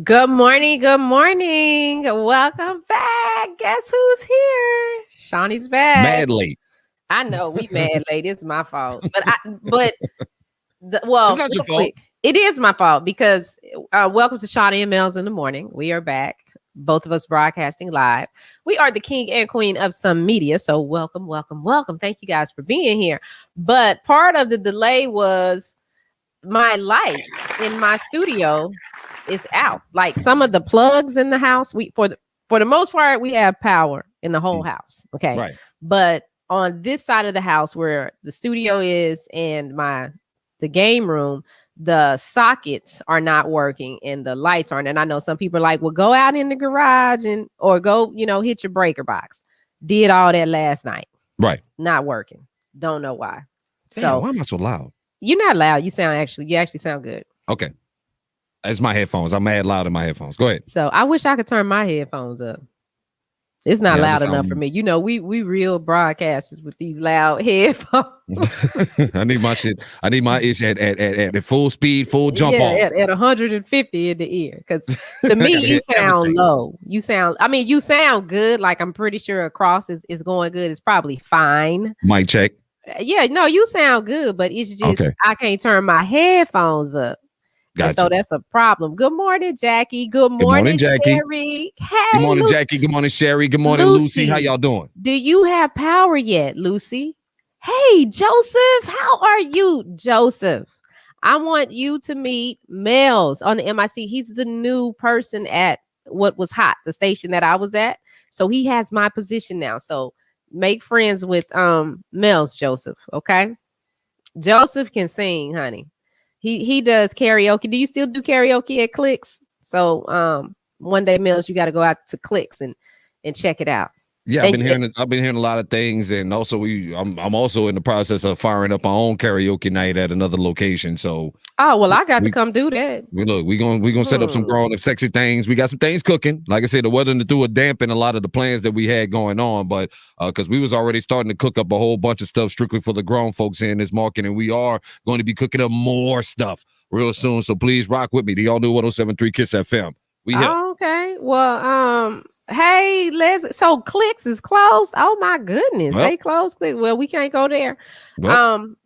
Good morning. Good morning. Welcome back. Guess who's here? Shani's back. Mad late. I know we mad late. It's my fault. It's not your fault. It is my fault because welcome to Shani and Melz in the morning. We are back. Both of us broadcasting live. We are the king and queen of some media. So welcome, welcome, welcome. Thank you guys for being here. But part of the delay was my light in my studio is out. Like some of the plugs in the house, for the most part, we have power in the whole house. Okay. Right. But on this side of the house where the studio is and the game room, the sockets are not working and the lights aren't. And I know some people are like, well, go out in the garage or go, hit your breaker box. Did all that last night. Right. Not working. Don't know why. Damn, why am I so loud? You're not loud. You actually sound good. Okay. It's my headphones. I'm mad loud in my headphones. Go ahead. So I wish I could turn my headphones up. It's not loud enough for me. We real broadcasters with these loud headphones. I need my shit. I need my ish at full speed, full jump on. At 150 in the ear. Because to me, you sound low. You sound good. Like I'm pretty sure across is going good. It's probably fine. Mic check. Yeah, no, you sound good, but it's just I can't turn my headphones up. Gotcha. So that's a problem. Good morning, Jackie. Good morning, Jackie. Sherry. Hey, good morning, Jackie. Good morning, Sherry. Good morning, Lucy. How y'all doing? Do you have power yet, Lucy? Hey, Joseph. How are you, Joseph? I want you to meet Melz on the MIC. He's the new person at what was hot, the station that I was at. So he has my position now. So make friends with Melz, Joseph. Okay. Joseph can sing, honey. He does karaoke. Do you still do karaoke at Clicks? So one day, Melz, you got to go out to Clicks and check it out. Yeah, I've been hearing a lot of things, and also I'm also in the process of firing up our own karaoke night at another location. So I got to come do that. We're gonna set up some grown up sexy things. We got some things cooking. Like I said, the weather threw a dampen a lot of the plans that we had going on, but because we was already starting to cook up a whole bunch of stuff strictly for the grown folks here in this market, and we are going to be cooking up more stuff real soon. So please rock with me. Do y'all do 107.3 Kiss FM? We here. Okay. Well, hey, Leslie. So Clicks is closed. Oh my goodness, they closed Clicks. Well, we can't go there.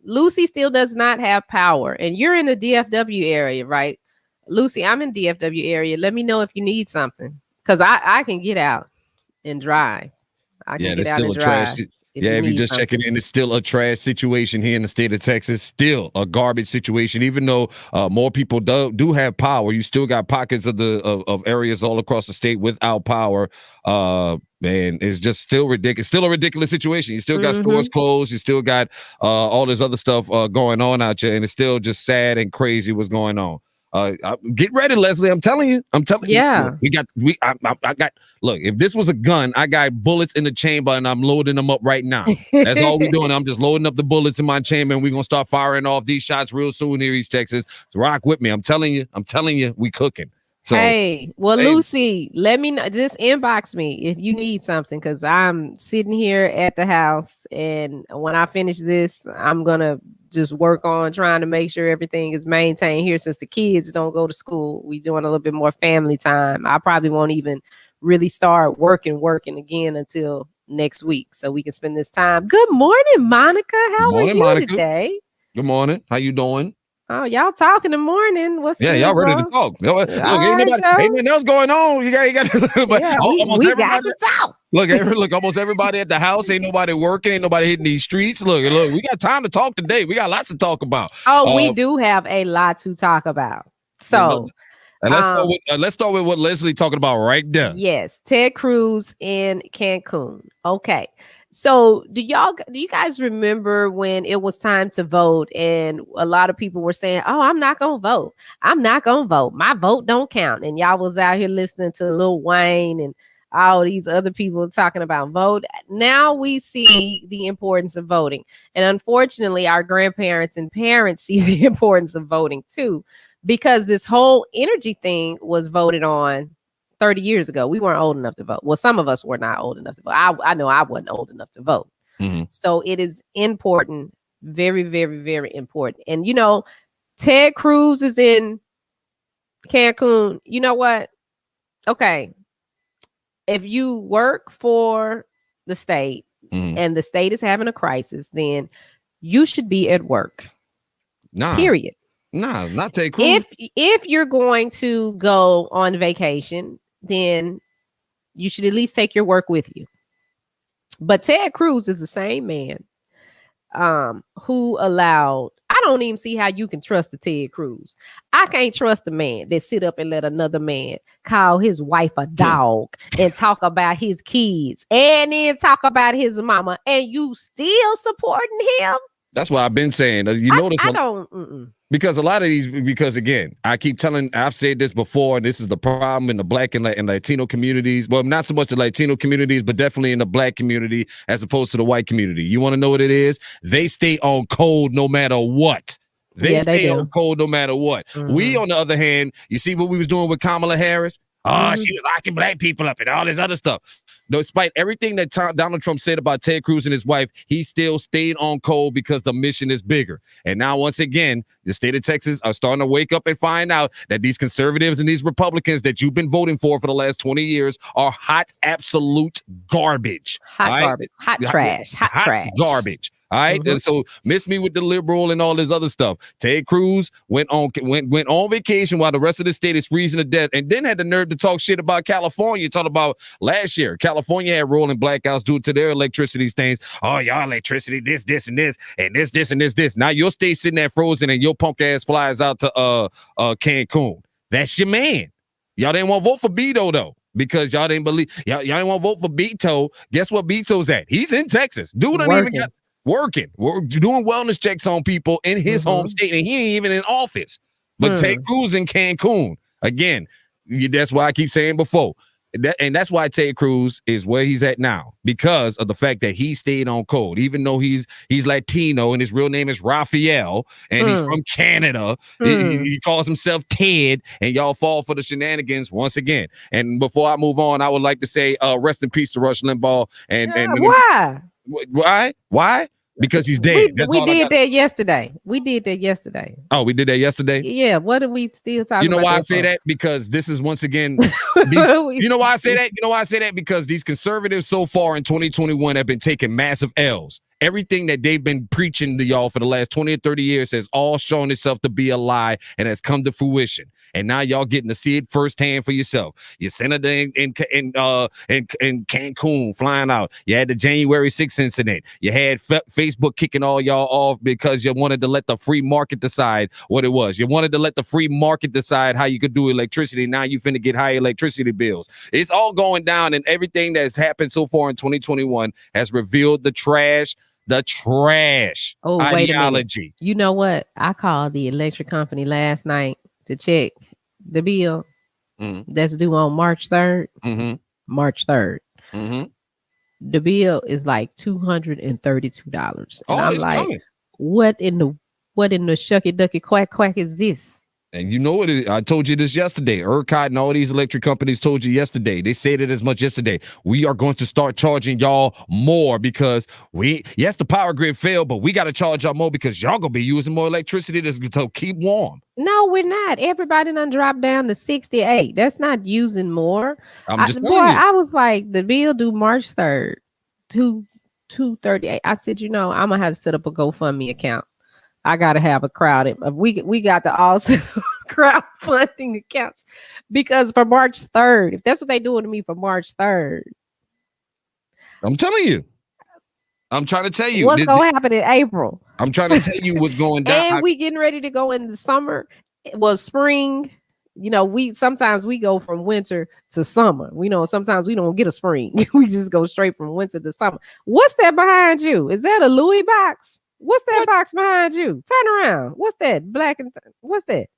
Lucy still does not have power, and you're in the DFW area, right? Lucy, I'm in DFW area. Let me know if you need something, because I can get out and drive. I can get out and drive. If you're just checking in, it's still a trash situation here in the state of Texas. Still a garbage situation. Even though more people do have power, you still got pockets of areas all across the state without power. Man, it's just still ridiculous. Still a ridiculous situation. You still got stores closed. You still got all this other stuff going on out there, and it's still just sad and crazy what's going on. Get ready, Leslie. I'm telling you. Yeah. I got. Look, if this was a gun, I got bullets in the chamber, and I'm loading them up right now. That's all we're doing. I'm just loading up the bullets in my chamber, and we're gonna start firing off these shots real soon here, East Texas. So rock with me. I'm telling you, we cooking. So, hey, Lucy, let me know. Just inbox me if you need something, because I'm sitting here at the house, and when I finish this, I'm gonna just work on trying to make sure everything is maintained here. Since the kids don't go to school, we doing a little bit more family time. I probably won't even really start working again until next week, so we can spend this time. Good morning, Monica. How are you today? Good morning. How you doing? Oh, y'all talk in the morning. What's good, y'all ready to talk? Look, ain't nothing else going on. You got we got to talk. Look, almost everybody at the house. Ain't nobody working. Ain't nobody hitting these streets. Look, we got time to talk today. We got lots to talk about. We do have a lot to talk about. So And let's start with what Leslie talking about right there. Yes, Ted Cruz in Cancun. Okay. So, do you guys remember when it was time to vote and a lot of people were saying, "Oh, I'm not going to vote. I'm not going to vote. My vote don't count." And y'all was out here listening to Lil Wayne and all these other people talking about vote. Now we see the importance of voting. And unfortunately, our grandparents and parents see the importance of voting too, because this whole energy thing was voted on 30 years ago. We weren't old enough to vote. Well, some of us were not old enough to vote. I know I wasn't old enough to vote. Mm-hmm. So it is important, very, very, very important. And Ted Cruz is in Cancun. You know what? Okay. If you work for the state and the state is having a crisis, then you should be at work. Period. Nah, not Ted Cruz. If you're going to go on vacation, then you should at least take your work with you. But Ted Cruz is the same man who allowed. I don't even see how you can trust the Ted Cruz. I can't trust a man that sit up and let another man call his wife a dog and talk about his kids and then talk about his mama, and you still supporting him. That's what I've been saying. You notice I don't. Because a lot of these, because again, I've said this before, and this is the problem in the Black and Latino communities. Well, not so much the Latino communities, but definitely in the Black community as opposed to the white community. You want to know what it is? They stay on code no matter what. They stay on code no matter what. Mm-hmm. We, on the other hand, you see what we was doing with Kamala Harris? She was locking Black people up and all this other stuff. Despite everything that Donald Trump said about Ted Cruz and his wife, he still stayed on code because the mission is bigger. And now, once again, the state of Texas are starting to wake up and find out that these conservatives and these Republicans that you've been voting for the last 20 years are hot, absolute garbage. Garbage. Hot trash. Garbage. All right. Mm-hmm. And so miss me with the liberal and all this other stuff. Ted Cruz went on vacation while the rest of the state is freezing to death, and then had the nerve to talk shit about California. Talking about last year, California had rolling blackouts due to their electricity things. Oh, y'all electricity, this, and this, and this, and this. Now your state sitting there frozen, and your punk ass flies out to Cancun. That's your man. Y'all didn't want to vote for Beto though, because y'all didn't believe y'all didn't want to vote for Beto. Guess what Beto's at? He's in Texas. Dude don't even got working. We're doing wellness checks on people in his home state, and he ain't even in office. But Ted Cruz in Cancun. Again, that's why I keep saying before. And that's why Ted Cruz is where he's at now, because of the fact that he stayed on code, even though he's Latino and his real name is Raphael and he's from Canada. He calls himself Ted, and y'all fall for the shenanigans once again. And before I move on, I would like to say rest in peace to Rush Limbaugh. And why? Because he's dead. We did that yesterday. Oh, we did that yesterday? Yeah. What are we still talking about? You know why I say that? Because this is once again, you know why I say that? You know why I say that? Because these conservatives so far in 2021 have been taking massive L's. Everything that they've been preaching to y'all for the last 20 or 30 years has all shown itself to be a lie and has come to fruition. And now y'all getting to see it firsthand for yourself. Your senator in Cancun flying out. You had the January 6th incident. You had Facebook kicking all y'all off because you wanted to let the free market decide what it was. You wanted to let the free market decide how you could do electricity. Now you finna get higher electricity bills. It's all going down, and everything that's happened so far in 2021 has revealed the trash ideology. Wait a minute. You know what? I called the electric company last night to check the bill that's due on March 3rd. March 3rd. The bill is like $232. And I'm like, coming. What in the shucky ducky quack quack is this? And you know what? I told you this yesterday. ERCOT and all these electric companies told you yesterday. They said it as much yesterday. We are going to start charging y'all more because yes, the power grid failed, but we got to charge y'all more because y'all going to be using more electricity to keep warm. No, we're not. Everybody done dropped down to 68. That's not using more. I'm just telling you. I was like, the bill due March 3rd, $238. I said, I'm going to have to set up a GoFundMe account. I got to have a crowd. We got to also crowdfunding accounts because for March 3rd, if that's what they doing to me for March 3rd. I'm telling you. I'm trying to tell you. What's going to happen in April? I'm trying to tell you what's going down. And we getting ready to go in the summer. Well, spring we sometimes we go from winter to summer. Sometimes we don't get a spring. We just go straight from winter to summer. What's that behind you? Is that a Louis box? What's that What? box behind you? Turn around. What's that? Black and what's that?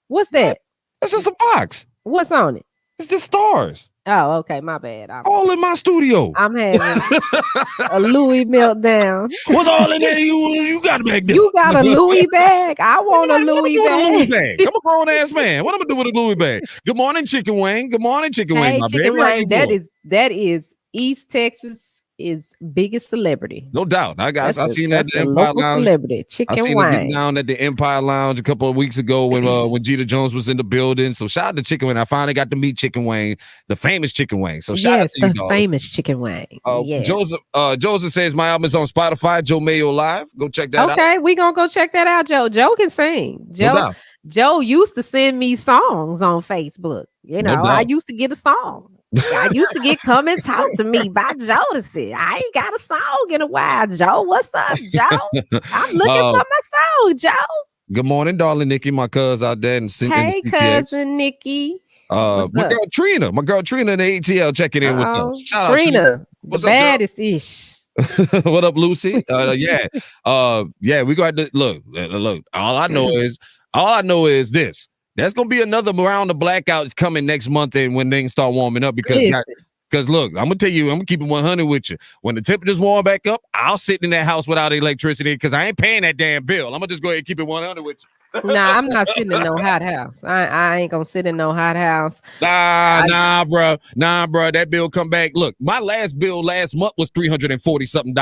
What's What? that? That's just a box. What's on it? It's just stars. Oh, okay, my bad. All in my studio. I'm having a Louis meltdown. What's all in there? You got back there. You got a Louis bag? I want a What Louis am I doing with a Louis bag. bag? I'm a grown ass man. What am I doing with a Louis bag? Good morning, Chicken Wing. Good morning, Chicken Wing. Hey, My Chicken baby. How you Wing, doing? that is East Texas' biggest celebrity. No doubt. I seen that That's at the the Empire local Lounge. celebrity, I Chicken seen her getting Wing. down at the Empire Lounge a couple of weeks ago when Jeter Jones was in the building. So shout out to Chicken Wing. I finally got to meet Chicken Wing, the famous Chicken Wing. So shout out Yes, to you, the dog. famous Chicken Wing. Yes. Joseph says my album is on Spotify. Joe Mayo Live. Go check that out. Okay, we gonna go check that out. Joe can sing. No doubt. Joe used to send me songs on Facebook. No I doubt. used to get a song. I used to get Come and Talk to Me by Jodeci. I ain't got a song in a while. Joe, what's up, Joe? I'm looking for my song, Joe. Good morning, darling Nikki, my cousin out there in Hey, CTX. cousin Nikki. What's my up? girl Trina in the ATL checking in with us. Shout out Trina, to the What's up, girl? baddest ish. What up, Lucy? Yeah, we got to look. All I know is this. There's gonna be another round of blackouts coming next month, and when things start warming up, because look, I'm gonna tell you, I'm gonna keep it 100 with you. When the temperatures warm back up, I'll sit in that house without electricity because I ain't paying that damn bill. I'm gonna just go ahead and keep it 100 with you. Nah, I'm not sitting in no hot house. I ain't gonna sit in no hot house. Nah, bro. That bill come back. Look, my last bill last month was $340 something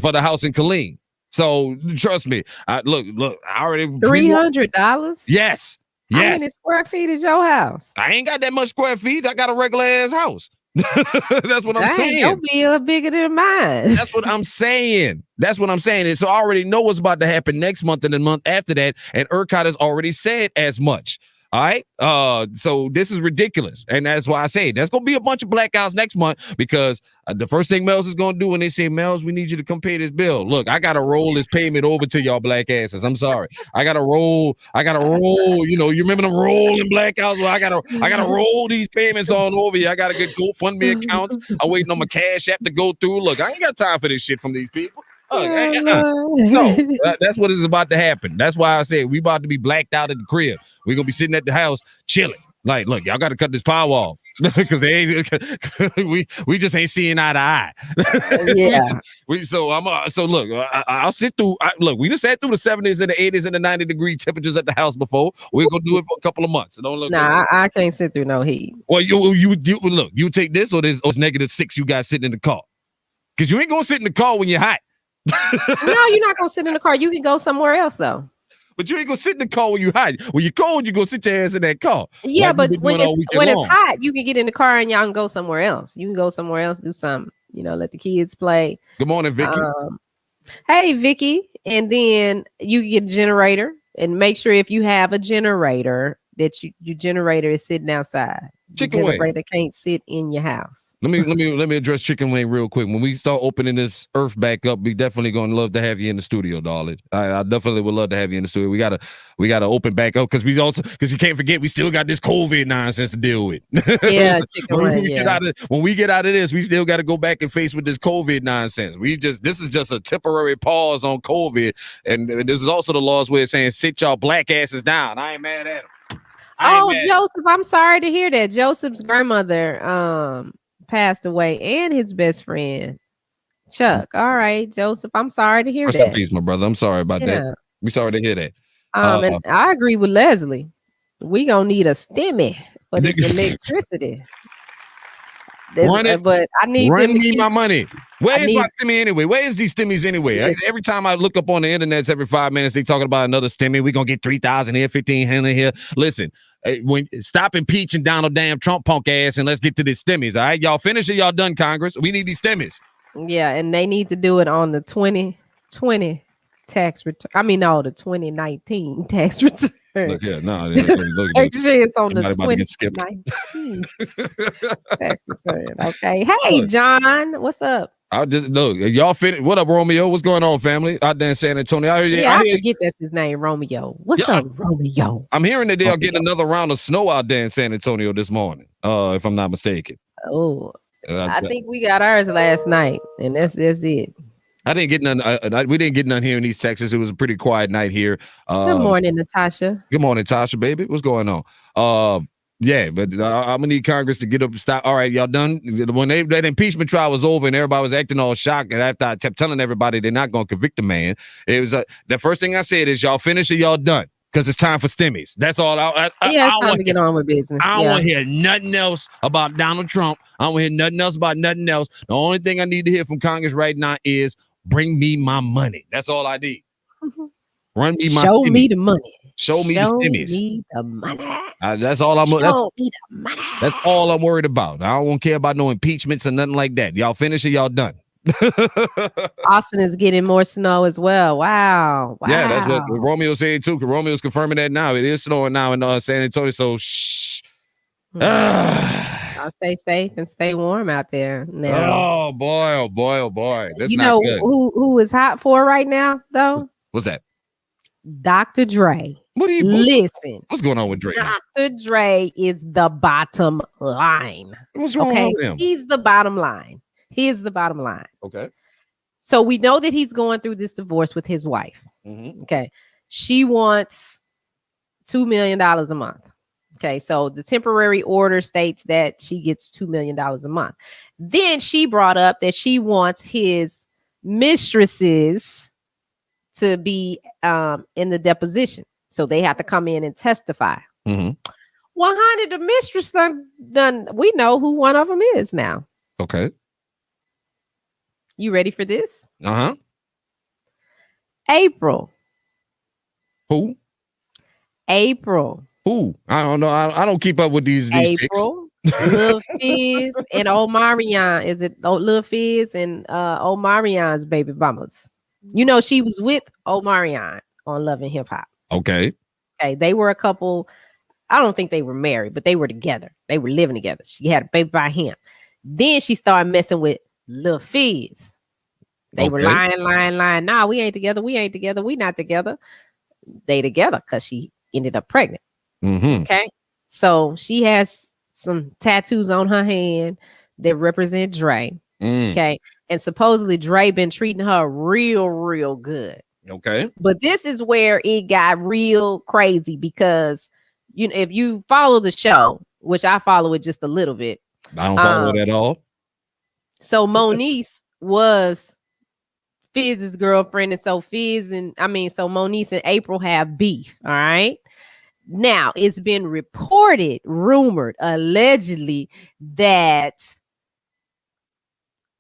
for the house in Killeen. So trust me. Look, I already $300. Yes. How many square feet is your house? I ain't got that much square feet. I got a regular ass house. That's what I'm saying. Your bill bigger than mine. That's what I'm saying. And so I already know what's about to happen next month and the month after that. And ERCOT has already said as much. All right. So this is ridiculous. And that's why I say there's going to be a bunch of blackouts next month because the first thing Melz is going to do when they say, Melz, we need you to come pay this bill. Look, I got to roll this payment over to y'all black asses. I'm sorry. I got to roll. You remember them rolling blackouts? Well, I got to roll these payments on over you. I got to get GoFundMe accounts. I'm waiting on my Cash App to go through. Look, I ain't got time for this shit from these people. No, that's what is about to happen. That's why I said we about to be blacked out at the crib. We're gonna be sitting at the house chilling. Like, look, y'all got to cut this power off because we just ain't seeing eye to eye. Yeah. I'll sit through. Look, we just sat through the 70s and the 80s and the 90-degree temperatures at the house before. We're gonna do it for a couple of months. Don't look. Nah, I can't sit through no heat. Well, you look. You take this or this -6 you got sitting in the car because you ain't gonna sit in the car when you're hot. No, you're not gonna sit in the car. You can go somewhere else though. But you ain't gonna sit in the car when you hot. When you're cold, you gonna sit your ass in that car. Yeah, like but when it's hot, you can get in the car and y'all can go somewhere else. You can go somewhere else, do something. Let the kids play. Good morning, Vicky. Hey, Vicky, and then you get a generator, and make sure if you have a generator that your generator is sitting outside. Chicken Wing can't sit in your house. Let me address Chicken Wing real quick. When we start opening this earth back up, we definitely gonna love to have you in the studio, darling. I definitely would love to have you in the studio. We gotta open back up because you can't forget we still got this COVID nonsense to deal with. Yeah, when we get out of this, we still got to go back and face with this COVID nonsense. This is just a temporary pause on COVID, and this is also the law's way of saying sit y'all black asses down. I ain't mad at them. Joseph, I'm sorry to hear that. Joseph's grandmother passed away and his best friend, Chuck. All right, Joseph, I'm sorry to hear that. Rest in peace, my brother. I'm sorry about that. We sorry to hear that. And I agree with Leslie. We gonna need a stimmy for this electricity. But I need me my money. Where is my stimmy anyway? Where is these stimmies anyway? Yes. Every time I look up on the internet, every 5 minutes, they talking about another stimmy. We're going to get 3,000 here, 1,500 here. Listen, stop impeaching Donald damn Trump punk ass and let's get to these stimmies. All right, y'all finish it. Y'all done, Congress. We need these stimmies. Yeah, and they need to do it on the 2020 tax return. I mean, no, the 2019 tax return. Look here, no. Actually, it's on the 2019 tax return. Okay. Hey, John, what's up? I just look, y'all fit. What up, Romeo? What's going on, family? Out there in San Antonio. Yeah, I forget that's his name, Romeo. What's up, Romeo? I'm hearing that they'll get Romeo. another round of snow out there in San Antonio this morning. If I'm not mistaken. Oh, I think we got ours last night, and that's it. I didn't get none. We didn't get none here in East Texas. It was a pretty quiet night here. Good morning, Natasha. Good morning, Tasha, baby. What's going on? Yeah, but I'm gonna need Congress to get up and stop. All right, y'all done? When that impeachment trial was over and everybody was acting all shocked, and after I kept telling everybody they're not gonna convict the man, it was the first thing I said is y'all finish or y'all done. Because it's time for stimmies. That's all. It's time to get on with business. I don't want to hear nothing else about Donald Trump. I don't want to hear nothing else about nothing else. The only thing I need to hear from Congress right now is bring me my money. That's all I need. Run me my Show stimmies. me the money. Show me the stimmies. Me the money. That's all I'm. Show me the money. That's all I'm worried about. I don't care about no impeachments or nothing like that. Y'all finish or y'all done. Austin is getting more snow as well. Wow. Yeah, that's what Romeo's saying too. Romeo's confirming that now. It is snowing now in San Antonio. So shh. I'll stay safe and stay warm out there now. Oh boy. That's you not know good. who is hot for right now though? What's that? Dr. Dre. Listen? What's going on with Dre? Dr. Dre is the bottom line. What's wrong with him? He's the bottom line. He is the bottom line. Okay. So we know that he's going through this divorce with his wife. Mm-hmm. Okay. She wants $2 million a month. Okay. So the temporary order states that she gets $2 million a month. Then she brought up that she wants his mistresses to be in the deposition. So they have to come in and testify. Mm-hmm. Well, honey, the mistress done. We know who one of them is now. Okay. You ready for this? Uh-huh. April. Who? April. Who? I don't know. I don't keep up with these April. Lil Fizz and Omarion. Is it Lil Fizz and Omarion's baby mamas? You know, she was with Omarion on Love and Hip Hop. Okay. They were a couple. I don't think they were married, but they were together. They were living together. She had a baby by him. Then she started messing with Lil Fizz. They were lying. Nah, we ain't together. We not together. They together because she ended up pregnant. Mm-hmm. Okay. So she has some tattoos on her hand that represent Dre. Okay. And supposedly Dre been treating her real good. Okay. But this is where it got real crazy because if you follow the show, which I follow it just a little bit. I don't follow it at all. So Moniece was Fizz's girlfriend, and so Moniece and April have beef. All right. Now it's been rumored, allegedly that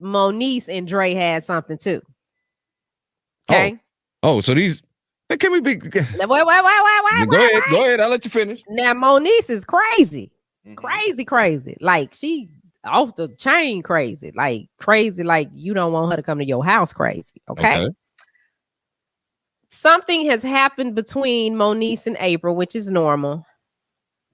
Moniece and Dre had something too. Okay. Oh, so these can we be? Wait. Go ahead. I'll let you finish. Now Moniece is crazy, crazy. Like she off the chain crazy. Like you don't want her to come to your house crazy. Okay. Something has happened between Moniece and April, which is normal,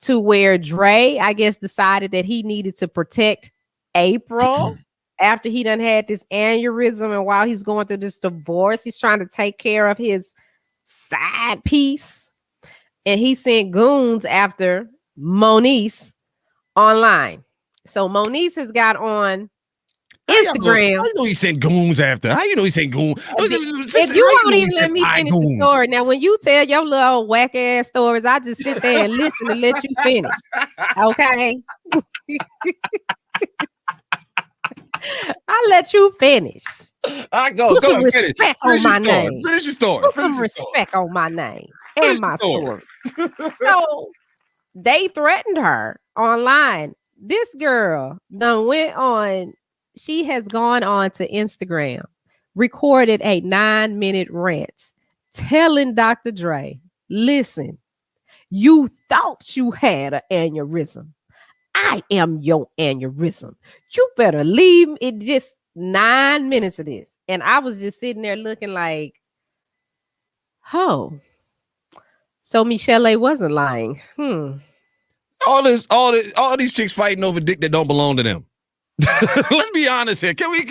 to where Dre, I guess, decided that he needed to protect April after he done had this aneurysm. And while he's going through this divorce, he's trying to take care of his side piece. And he sent goons after Moniece online. So Moniece has got on Instagram. How you know he sent goons after? How you know he sent goons? If you won't even let me finish the story. Now, when you tell your little whack ass stories, I just sit there and listen and let you finish. Okay. I let you finish. I go. Put some respect on my name. Finish your story. Put some respect on my name and my story. So they threatened her online. This girl done went on. She has gone on to Instagram, recorded a 9-minute rant telling Dr. Dre, listen, you thought you had an aneurysm. I am your aneurysm. You better leave it. Just 9 minutes of this. And I was just sitting there looking like, oh, so Michelle wasn't lying. All these chicks fighting over dick that don't belong to them. Let's be honest here. Can we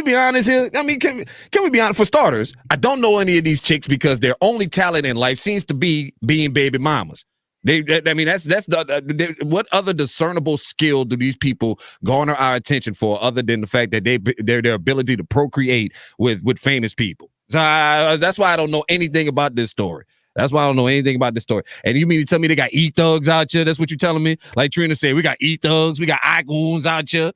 be honest here? I mean, can we be honest? For starters, I don't know any of these chicks because their only talent in life seems to be being baby mamas. I mean, that's what other discernible skill do these people garner our attention for, other than the fact that their ability to procreate with famous people? So that's why I don't know anything about this story. That's why I don't know anything about this story. And you mean to tell me they got thugs out here? That's what you're telling me? Like Trina said, we got thugs, we got icons out here.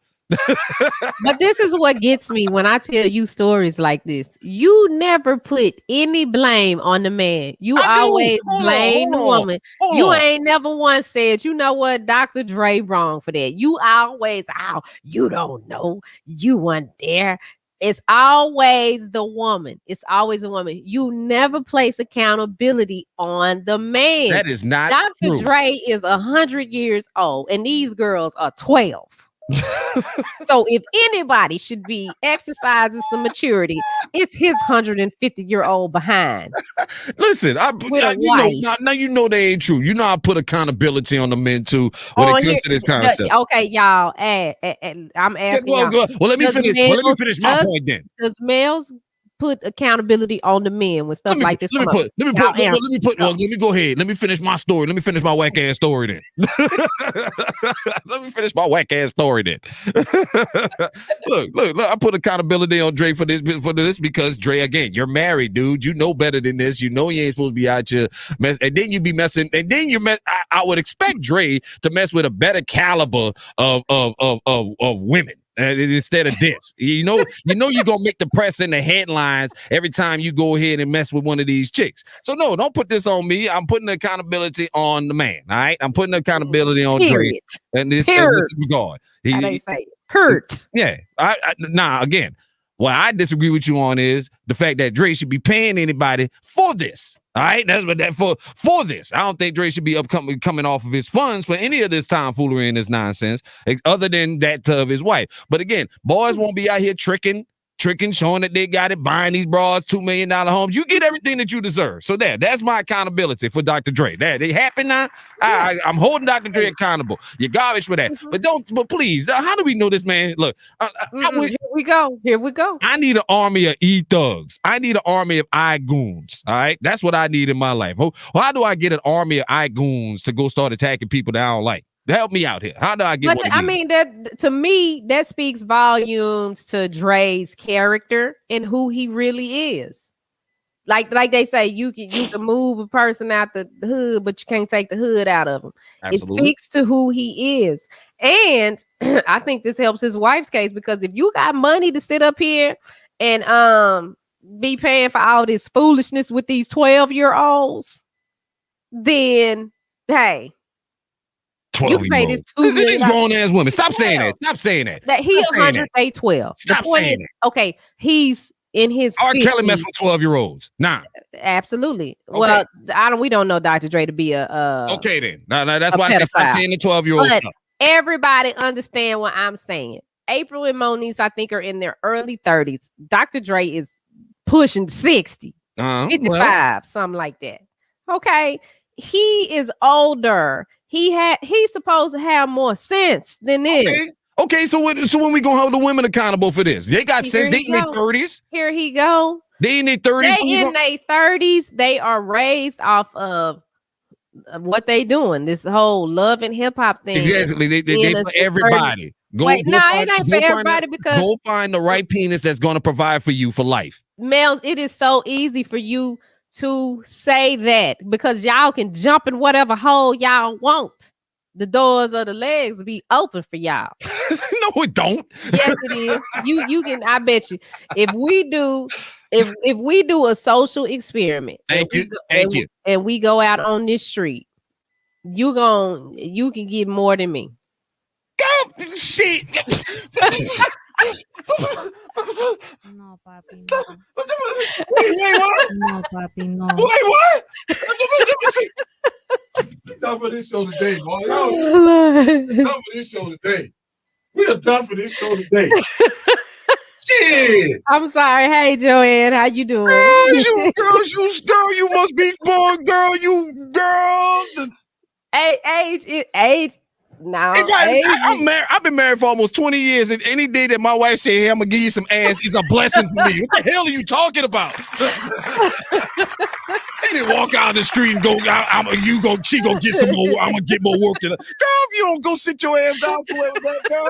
But this is what gets me when I tell you stories like this. You never put any blame on the man. You always blame the woman. You ain't never once said, you know what, Dr. Dre wrong for that. You always, you don't know. You weren't there. It's always the woman. It's always a woman. You never place accountability on the man. That is not Dr. true. Dre is 100 years old, and these girls are 12. So if anybody should be exercising some maturity, it's his 150-year-old behind. Listen, you know they ain't true. You know I put accountability on the men too when it comes to this kind of stuff. Okay, y'all. I'm asking y'all. Well, let me finish my point then. Does Melz put accountability on the men when stuff like this come up? Let me go ahead. Let me finish my story. Let me finish my whack ass story then. Let me finish my whack ass story then. Look, I put accountability on Dre for this because Dre, again, you're married, dude. You know better than this. You know you ain't supposed to be out here and then you be messing, and then I would expect Dre to mess with a better caliber of women. Instead of this, you're gonna make the press and the headlines every time you go ahead and mess with one of these chicks. So no, don't put this on me. I'm putting the accountability on the man. All right, I'm putting the accountability on Dre and this regard. How they say hurt. Yeah, again, what I disagree with you on is the fact that Dre should be paying anybody for this. All right, that's what that for this. I don't think Dre should be coming off of his funds for any of this tomfoolery and this nonsense, other than that of his wife. But again, boys won't be out here tricking, showing that they got it, buying these bras, $2 million homes. You get everything that you deserve. So that's my accountability for Dr. Dre. They happen now. I'm holding Dr. Dre accountable. You're garbage for that. But please, how do we know this man? Look, here we go. I need an army of thugs. I need an army of goons. All right, that's what I need in my life. How do I get an army of goons to go start attacking people that I don't like? Help me out here. How do I get? But I mean, that to me, that speaks volumes to Dre's character and who he really is. Like they say, you can move a person out the hood, but you can't take the hood out of him. Absolutely. It speaks to who he is, and I think this helps his wife's case, because if you got money to sit up here and be paying for all this foolishness with these 12-year-olds, then hey. 12 you can pay this $2 million. These grown ass women. Stop saying that. Stop saying that. That he 100, they 12. Stop saying that. Okay, he's in his. R. Kelly mess with 12-year-olds. Nah. Absolutely. Okay. Well, we don't know Dr. Dre to be a. Okay then. No, that's why I said stop saying the 12-year-old stuff. Everybody understand what I'm saying. April and Moniece, I think, are in their early 30s. Dr. Dre is pushing 60, 55, something like that. Okay, he is older. He's supposed to have more sense than this. Okay. So when we gonna hold the women accountable for this? They got sense. They in their 30s. Here he go. They in their 30s. They in their 30s. They are raised off of what they doing. This whole love and hip hop thing. Exactly. They for everybody. It ain't for everybody because go find the right penis that's gonna provide for you for life. Melz, it is so easy for you to say that because y'all can jump in whatever hole y'all want. The doors of the legs will be open for y'all. No, it don't. Yes, it is. You can. I bet you. If we do a social experiment, thank you, and we go out on this street, you can get more than me. God, shit. No, papi, no. Wait, what? No, papi, no. Wait, what? Done for this show today, boy. Done for this show today. We are done for this show today. Shit. I'm sorry. Hey, Joanne, how you doing? Girl, you must be born, girl. You girl. Age. now, I'm married. I've been married for almost 20 years, and any day that my wife say, "Hey, I'm gonna give you some ass," is a blessing for me. What the hell are you talking about? They didn't walk out the street and go, she gonna get some more. I'm gonna get more work than her. Girl, if you don't go sit your ass down somewhere with that girl,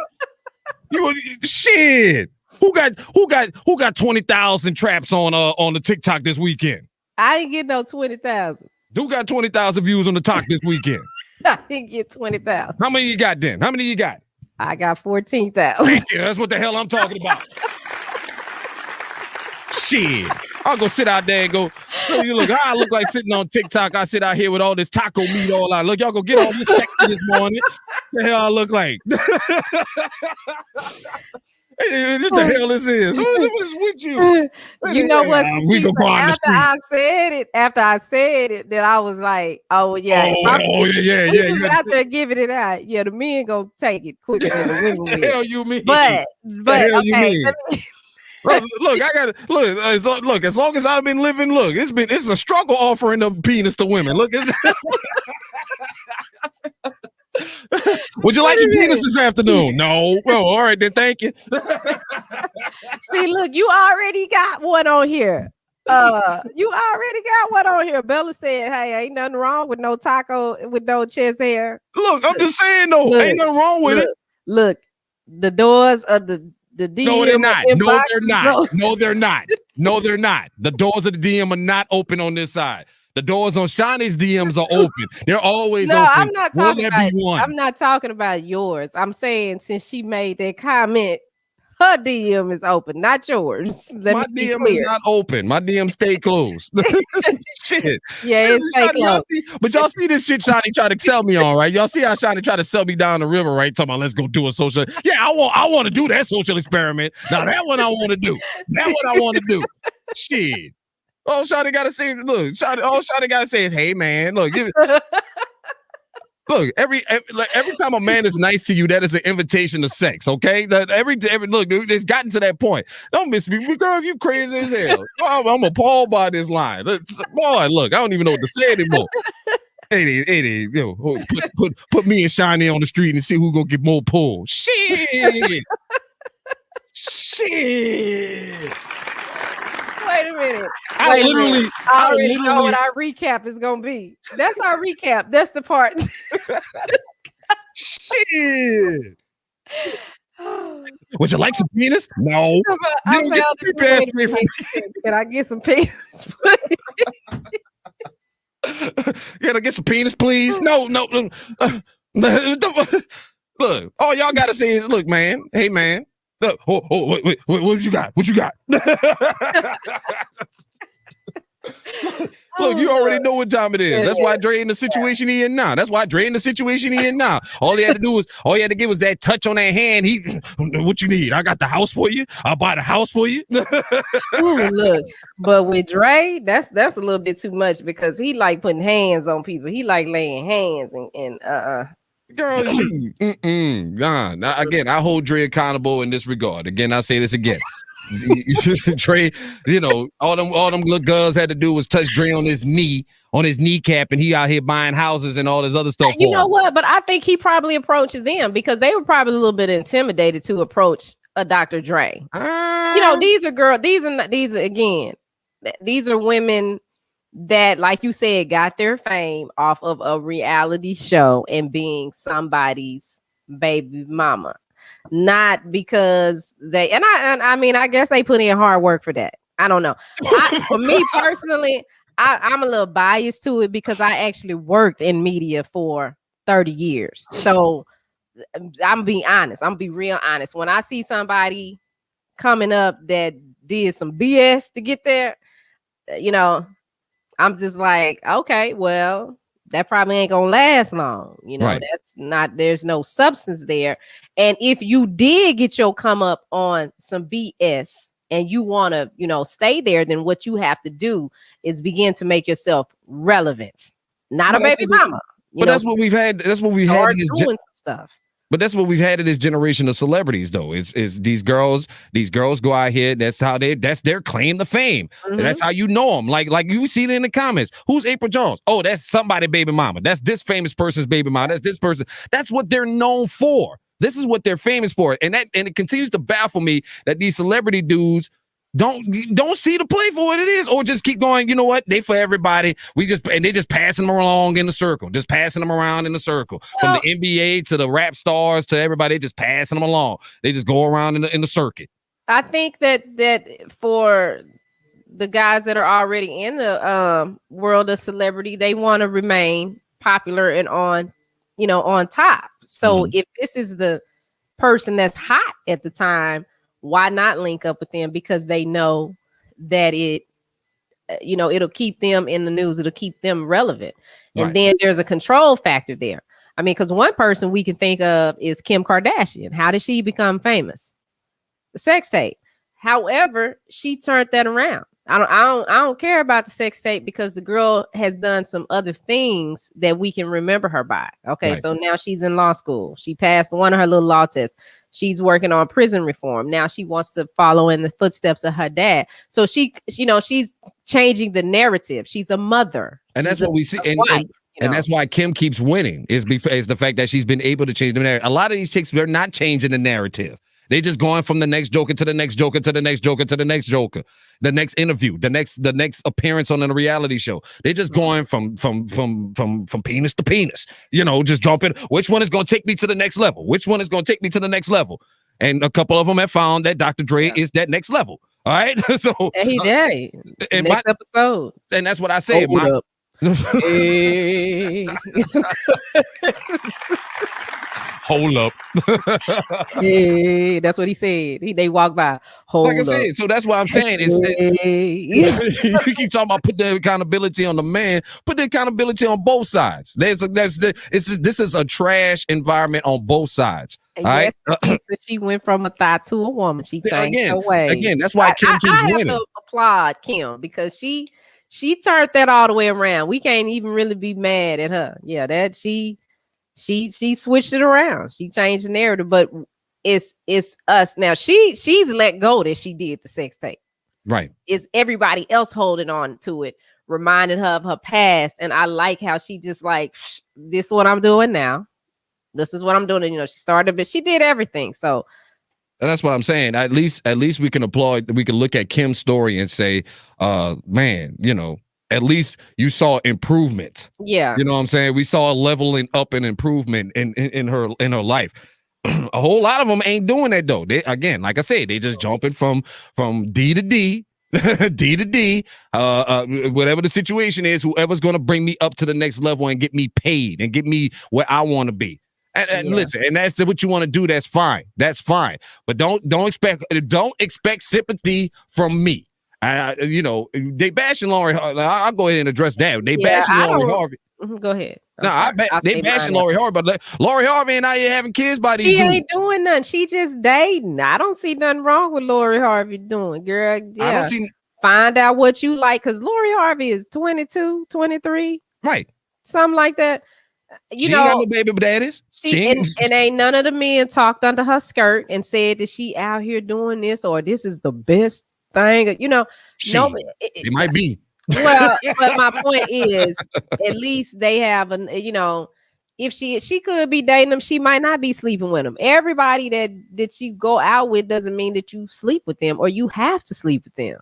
shit. Who got 20,000 traps on the TikTok this weekend? I didn't get no 20,000. Who got 20,000 views on the TikTok this weekend? I didn't get 20,000. How many you got then? How many you got? I got 14,000. Yeah, that's what the hell I'm talking about. Shit. I'll go sit out there and go, you look, I look like sitting on TikTok. I sit out here with all this taco meat all out. Look, y'all go get all this sexy this morning. The hell I look like? What the hell this is? What is with you? You know what's we go after I said it, then I was like, oh yeah. Yeah. You out there giving it out. Yeah, the men gonna take it quicker than the women. What the hell you mean? But okay. Look, I got look. As long as I've been living, look, it's a struggle offering the penis to women. Look, would you like some penis this afternoon? No. Well, all right then. Thank you. See, look, you already got one on here. Bella said, "Hey, ain't nothing wrong with no taco with no chest hair." Look, I'm just saying though, ain't nothing wrong with it. Look, the doors of the DM. No, they're not. No, they're not. No, they're not. No, they're not. The doors of the DM are not open on this side. The doors on Shani's DMs are open. They're always open. I'm not talking about. I'm not talking about yours. I'm saying since she made that comment, her DM is open, not yours. My DM is not open. My DM stay closed. Shit. Yeah, it's stay closed. But y'all see this shit Shani try to sell me on, right? Y'all see how Shani try to sell me down the river, right? Talking about let's go do a social. Yeah, I want to do that social experiment. Now that one I want to do. Shit. All Shani gotta say, look, all Shani gotta say is, hey man, look, look, every time a man is nice to you, that is an invitation to sex, okay? That every look, dude, it's gotten to that point. Don't miss me, girl, you crazy as hell. I'm appalled by this line. Boy, look, I don't even know what to say anymore. Hey, put me and Shani on the street and see who gonna get more pull. Shit. Wait a minute. I already know what our recap is gonna be. That's our recap. That's the part. Shit. Would you like some penis? No. Can I get some penis, please? Can I get some penis, please? No. Look, all y'all gotta say is, look, man. Hey, man. Look, wait, what you got? What you got? Look, you already know what time it is. That's why Dre in the situation he in now. All he had to give was that touch on that hand. What you need? I got the house for you. I'll buy the house for you. Ooh, look, but with Dre, that's a little bit too much because he like putting hands on people. He like laying hands and Girl, nah. Again, I hold Dre accountable in this regard. Again, I say this again. Dre, all them little girls had to do was touch Dre on his kneecap, and he out here buying houses and all this other stuff. You know what? But I think he probably approaches them because they were probably a little bit intimidated to approach a Dr. Dre. These are girls. These are women that, like you said, got their fame off of a reality show and being somebody's baby mama, not because they. And I mean, I guess they put in hard work for that. I don't know. For me personally, I'm a little biased to it because I actually worked in media for 30 years. So I'm being honest. I'm gonna be real honest. When I see somebody coming up that did some BS to get there, I'm just like, okay, well, that probably ain't gonna last long. Right. There's no substance there. And if you did get your come up on some BS and you want to, stay there, then what you have to do is begin to make yourself relevant, not a baby mama. But that's what we've had. That's what we had. Doing some stuff. But that's what we've had in this generation of celebrities, though. Is these girls go out here. That's their claim to fame. Mhm. That's how you know them. Like you see it in the comments. Who's April Jones? Oh, that's somebody baby mama. That's this famous person's baby mama. That's this person. That's what they're known for. This is what they're famous for. And it continues to baffle me that these celebrity dudes don't see the play for what it is, or just keep going. You know what? They for everybody. They just passing them along in the circle, just passing them around in the circle. From the NBA to the rap stars to everybody, they just passing them along. They just go around in the circuit. I think that for the guys that are already in the world of celebrity, they want to remain popular and on top. So if this is the person that's hot at the time, why not link up with them? Because they know that it'll keep them in the news. It'll keep them relevant. And then there's a control factor there. I mean, because one person we can think of is Kim Kardashian. How did she become famous? The sex tape. However, she turned that around. I don't care about the sex tape because the girl has done some other things that we can remember her by. Okay, so now she's in law school. She passed one of her little law tests. She's working on prison reform. Now she wants to follow in the footsteps of her dad. So she's changing the narrative. She's a mother. And that's what we see. And that's why Kim keeps winning is the fact that she's been able to change the narrative. A lot of these chicks, they're not changing the narrative. They just going from the next joker to the next joker to the next joker to the next joker, the next interview, the next appearance on a reality show. They just going from penis to penis. Just jumping. Which one is going to take me to the next level? Which one is going to take me to the next level? And a couple of them have found that Dr. Dre is that next level. All right, so and he did. Next episode, and that's what I said. Hey. Hold up. Hey, that's what he said. They walk by. Like I said, so that's what I'm saying. You keep talking about put the accountability on the man. Put the accountability on both sides. This is a trash environment on both sides. Yes, right? She went from a thought to a woman. She changed her way. Again, that's why Kim keeps winning. I have to applaud Kim because she turned that all the way around. We can't even really be mad at her. Yeah, that she switched it around. She changed the narrative, but it's us now. She's let go that she did the sex tape. Right. It's everybody else holding on to it, reminding her of her past. And I like how she just like, this is what I'm doing now. This is what I'm doing. She started, but she did everything. So and that's what I'm saying. At least we can applaud. We can look at Kim's story and say, man, at least you saw improvement. Yeah. You know what I'm saying? We saw a leveling up and improvement in her life. A whole lot of them ain't doing that though. They, again, like I said, they just jumping from D to D, D to D, whatever the situation is, whoever's going to bring me up to the next level and get me paid and get me where I want to be. And listen, and that's what you want to do. That's fine. That's fine. But don't expect sympathy from me. They bashing Lori Harvey. I'll go ahead and address that. They bashing Lori Harvey. Go ahead. They bashing Lori Harvey, but Lori Harvey ain't out here having kids by these dudes. She ain't doing nothing. She just dating. I don't see nothing wrong with Lori Harvey doing, girl. Yeah. I don't see. Find out what you like, because Lori Harvey is 22, 23. Right. Something like that. She ain't got no baby daddies. And ain't none of the men talked under her skirt and said that she out here doing this or this is the best thing. It might be. Well, but my point is, at least they have if she could be dating them, she might not be sleeping with them. Everybody that you go out with doesn't mean that you sleep with them or you have to sleep with them.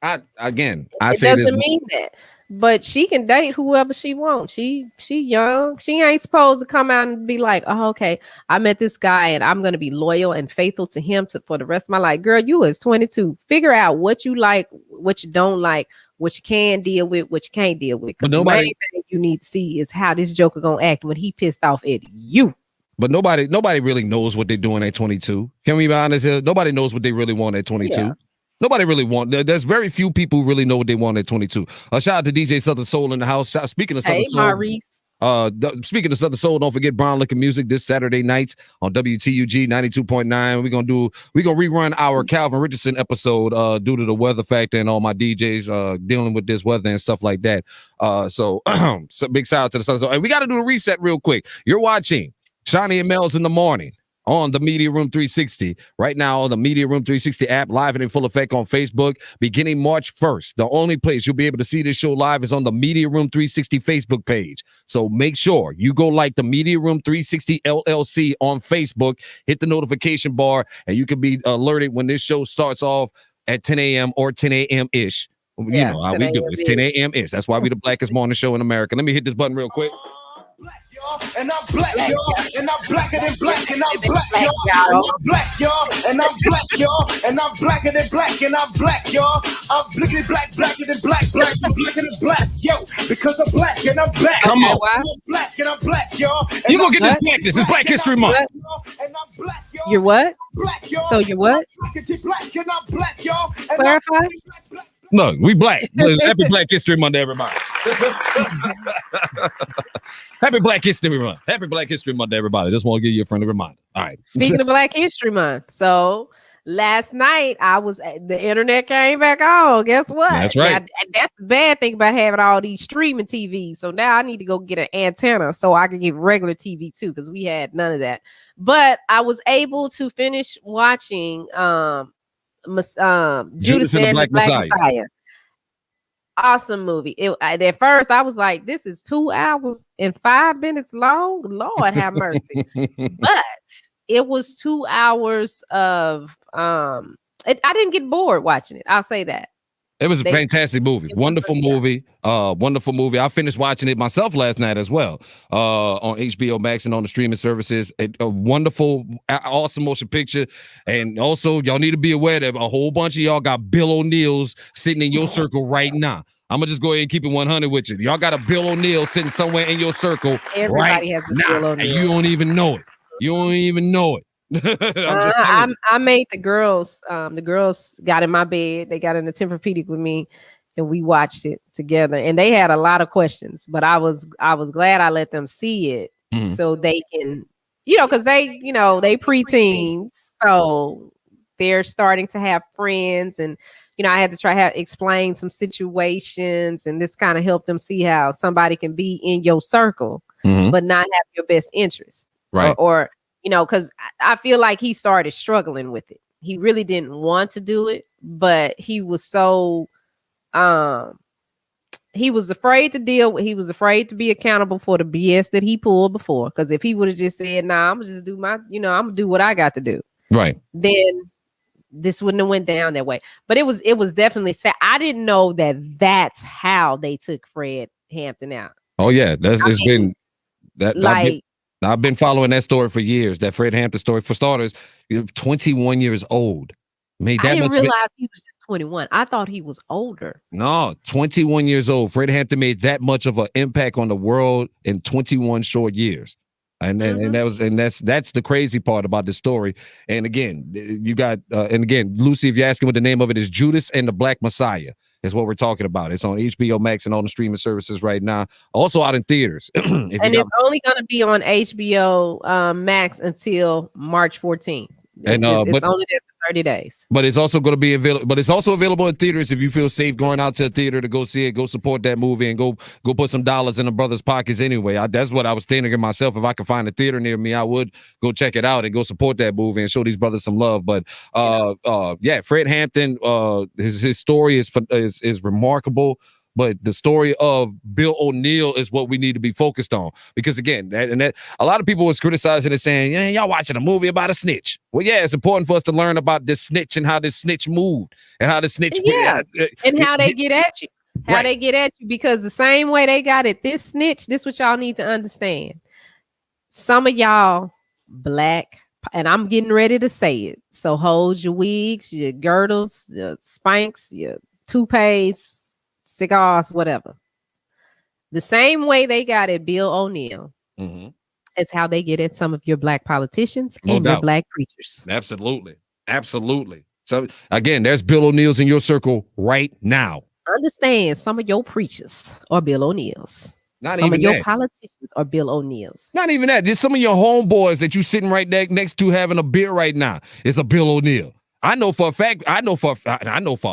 It doesn't mean that. But she can date whoever she wants. She young. She ain't supposed to come out and be like, oh, okay, I met this guy and I'm going to be loyal and faithful to him for the rest of my life. Girl, you is 22. Figure out what you like, what you don't like, what you can deal with, what you can't deal with. Because the main thing you need to see is how this joker going to act when he pissed off at you. But nobody really knows what they're doing at 22. Can we be honest here? Nobody knows what they really want at 22. Yeah. Nobody really there's very few people who really know what they want at 22. Shout out to DJ Southern Soul in the house. Speaking of Southern Soul. Maurice. Speaking of Southern Soul, don't forget Brown Liquor Music this Saturday nights on WTUG 92.9. We're gonna rerun our Calvin Richardson episode due to the weather factor and all my DJs dealing with this weather and stuff like that. So big shout out to the Southern Soul. And we got to do a reset real quick. You're watching Shani and Melz in the morning on the Media Room 360 right now on the Media Room 360 app, live and in full effect on Facebook beginning March 1st. The only place you'll be able to see this show live is on the Media Room 360 Facebook page. So make sure you go like the Media Room 360 LLC on Facebook, hit the notification bar, and you can be alerted when this show starts off at 10 a.m. or 10 a.m. ish. You know how we do. It's 10 a.m. ish. That's why we the blackest morning show in America. Let me hit this button real quick. And I'm black, y'all, and I'm blacker than black, and I'm black, y'all, and I'm black, y'all, and I'm black, y'all, and I'm blacker than black, and I'm black, y'all. I'm blickety black, blacker than black, black, I'm blacker than black, yo, because I'm black and I'm black. Come on. I'm black and I'm black, y'all. You gonna get this blackness. It's Black History Month. And I'm black, y'all. You're what? Black, y'all. So you're what? Black and I'm black, y'all. Clarify. Look, we black. Happy Black History Month, everybody. Happy Black History Month. Happy Black History Month, everybody. Just want to give you a friendly reminder. All right. Speaking of Black History Month, so last night the internet came back on. Guess what? That's right. Now, that's the bad thing about having all these streaming TVs. So now I need to go get an antenna so I can get regular TV too, because we had none of that. But I was able to finish watching Judas and the Black Messiah. Awesome movie. At first I was like, this is 2 hours and 5 minutes long. Lord have mercy. But it was 2 hours of I didn't get bored watching it. I'll say that. It was a fantastic movie. Wonderful movie. Wonderful movie. I finished watching it myself last night as well. On HBO Max and on the streaming services. A wonderful, awesome motion picture. And also, y'all need to be aware that a whole bunch of y'all got Bill O'Neill's sitting in your circle right now. I'm gonna just go ahead and keep it 100 with you. Y'all got a Bill O'Neill sitting somewhere in your circle. Everybody has a Bill O'Neill. And you don't even know it. You don't even know it. I made the girls. The girls got in my bed. They got in the Tempur-Pedic with me, and we watched it together. And they had a lot of questions, but I was glad I let them see it so they can, because they preteens, so they're starting to have friends, and I had to explain some situations, and this kind of helped them see how somebody can be in your circle, but not have your best interest, right? Or because I feel like he started struggling with it. He really didn't want to do it, but he was so, he was afraid to he was afraid to be accountable for the BS that he pulled before. Because if he would have just said, nah, I'm gonna just do I'm gonna do what I got to do. Right. Then this wouldn't have went down that way. But it was definitely sad. I didn't know that's how they took Fred Hampton out. Oh yeah. I've been following that story for years. That Fred Hampton story. For starters, 21 years old. I didn't realize he was just 21. I thought he was older. No, 21 years old. Fred Hampton made that much of an impact on the world in 21 short years. And that's the crazy part about the story. And again, you got Lucy, if you're asking what the name of it is, Judas and the Black Messiah is what we're talking about. It's on HBO Max and all the streaming services right now. Also out in theaters. And it's only going to be on HBO Max until March 14th. And it's only there for 30 days. But it's also going to be available. But it's also available in theaters if you feel safe going out to a theater to go see it, go support that movie, and go put some dollars in the brothers' pockets anyway. That's what I was thinking myself. If I could find a theater near me, I would go check it out and go support that movie and show these brothers some love. But Fred Hampton, his story is remarkable. But the story of Bill O'Neill is what we need to be focused on. Because again, that a lot of people was criticizing it, saying, yeah, y'all watching a movie about a snitch. Well, yeah, it's important for us to learn about this snitch and how this snitch moved and how the snitch and how they get at you. How they get at you, because the same way they got at this snitch, this is what y'all need to understand. Some of y'all black, and I'm getting ready to say it. So hold your wigs, your girdles, your spanks, your toupees, cigars, whatever. The same way they got at Bill O'Neill is how they get at some of your black politicians and your black preachers. Absolutely. So again, there's Bill O'Neill's in your circle right now. Understand, some of your preachers are Bill O'Neill's. Not Some of even your that. politicians are Bill O'Neills. Not even that. Just some of your homeboys that you sitting right there next to having a beer right now. It's a Bill O'Neill. I know for a fact. I know for a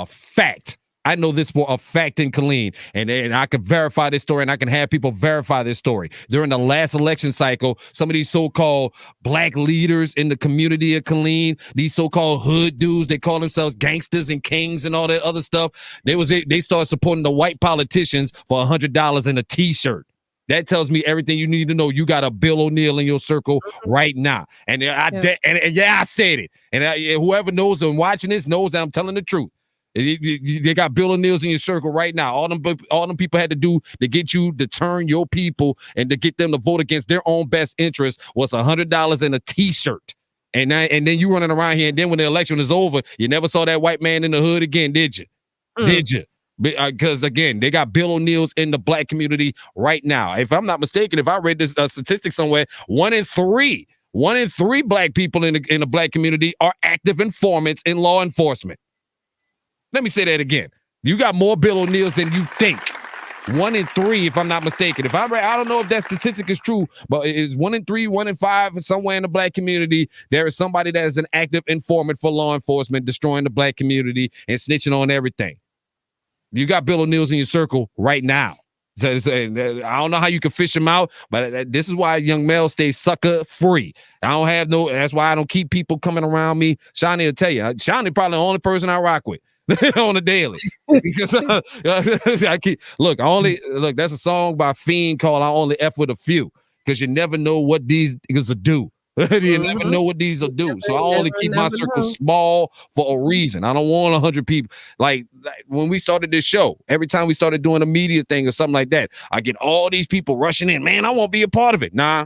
fact. I know this for a fact in Killeen, and I can verify this story, and I can have people verify this story. During the last election cycle, some of these so-called black leaders in the community of Killeen, these so-called hood dudes, they call themselves gangsters and kings and all that other stuff. They started supporting the white politicians for $100 in a T-shirt. That tells me everything you need to know. You got a Bill O'Neill in your circle right now, and I said it. And whoever knows and watching this knows that I'm telling the truth. They got Bill O'Neills in your circle right now. All them people had to do to get you to turn your people and to get them to vote against their own best interest was $100 in a T-shirt. And then you running around here, and then when the election is over, you never saw that white man in the hood again, did you? Did you? Because again, they got Bill O'Neills in the black community right now. If I'm not mistaken, if I read this statistic somewhere, one in three black people in the black community are active informants in law enforcement. Let me say that again. You got more Bill O'Neills than you think. 1 in 3, if I'm not mistaken. I don't know if that statistic is true, but it is 1 in 3, 1 in 5, somewhere in the black community, there is somebody that is an active informant for law enforcement, destroying the black community and snitching on everything. You got Bill O'Neills in your circle right now. So, I don't know how you can fish him out, but this is why young Melz stays sucker free. That's why I don't keep people coming around me. Shani will tell you. Shani probably the only person I rock with on a daily. Because that's a song by Fiend called I Only F With A Few. Because you never know what these niggas will do. You never know what these will do. So I only keep my circle small for a reason. I don't want 100 people. Like when we started this show, every time we started doing a media thing or something like that, I get all these people rushing in. Man, I won't be a part of it. Nah.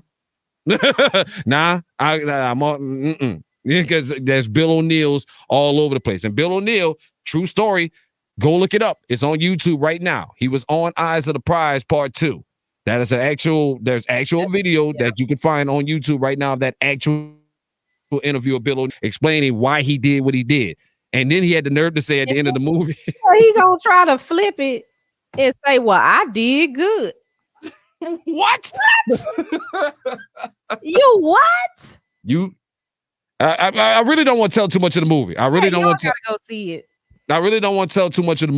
I'm on. Because there's Bill O'Neills all over the place. And Bill O'Neill, true story, go look it up. It's on YouTube right now. He was on Eyes of the Prize Part 2. That is there's actual video that you can find on YouTube right now, that actual interview of Bill O'Neill explaining why he did what he did. And then he had the nerve to say at the end of the movie. He gonna try to flip it and say, well, I did good. What? You what? I really don't want to tell too much of the movie. I really don't want to go see it. I really don't want to tell too much of the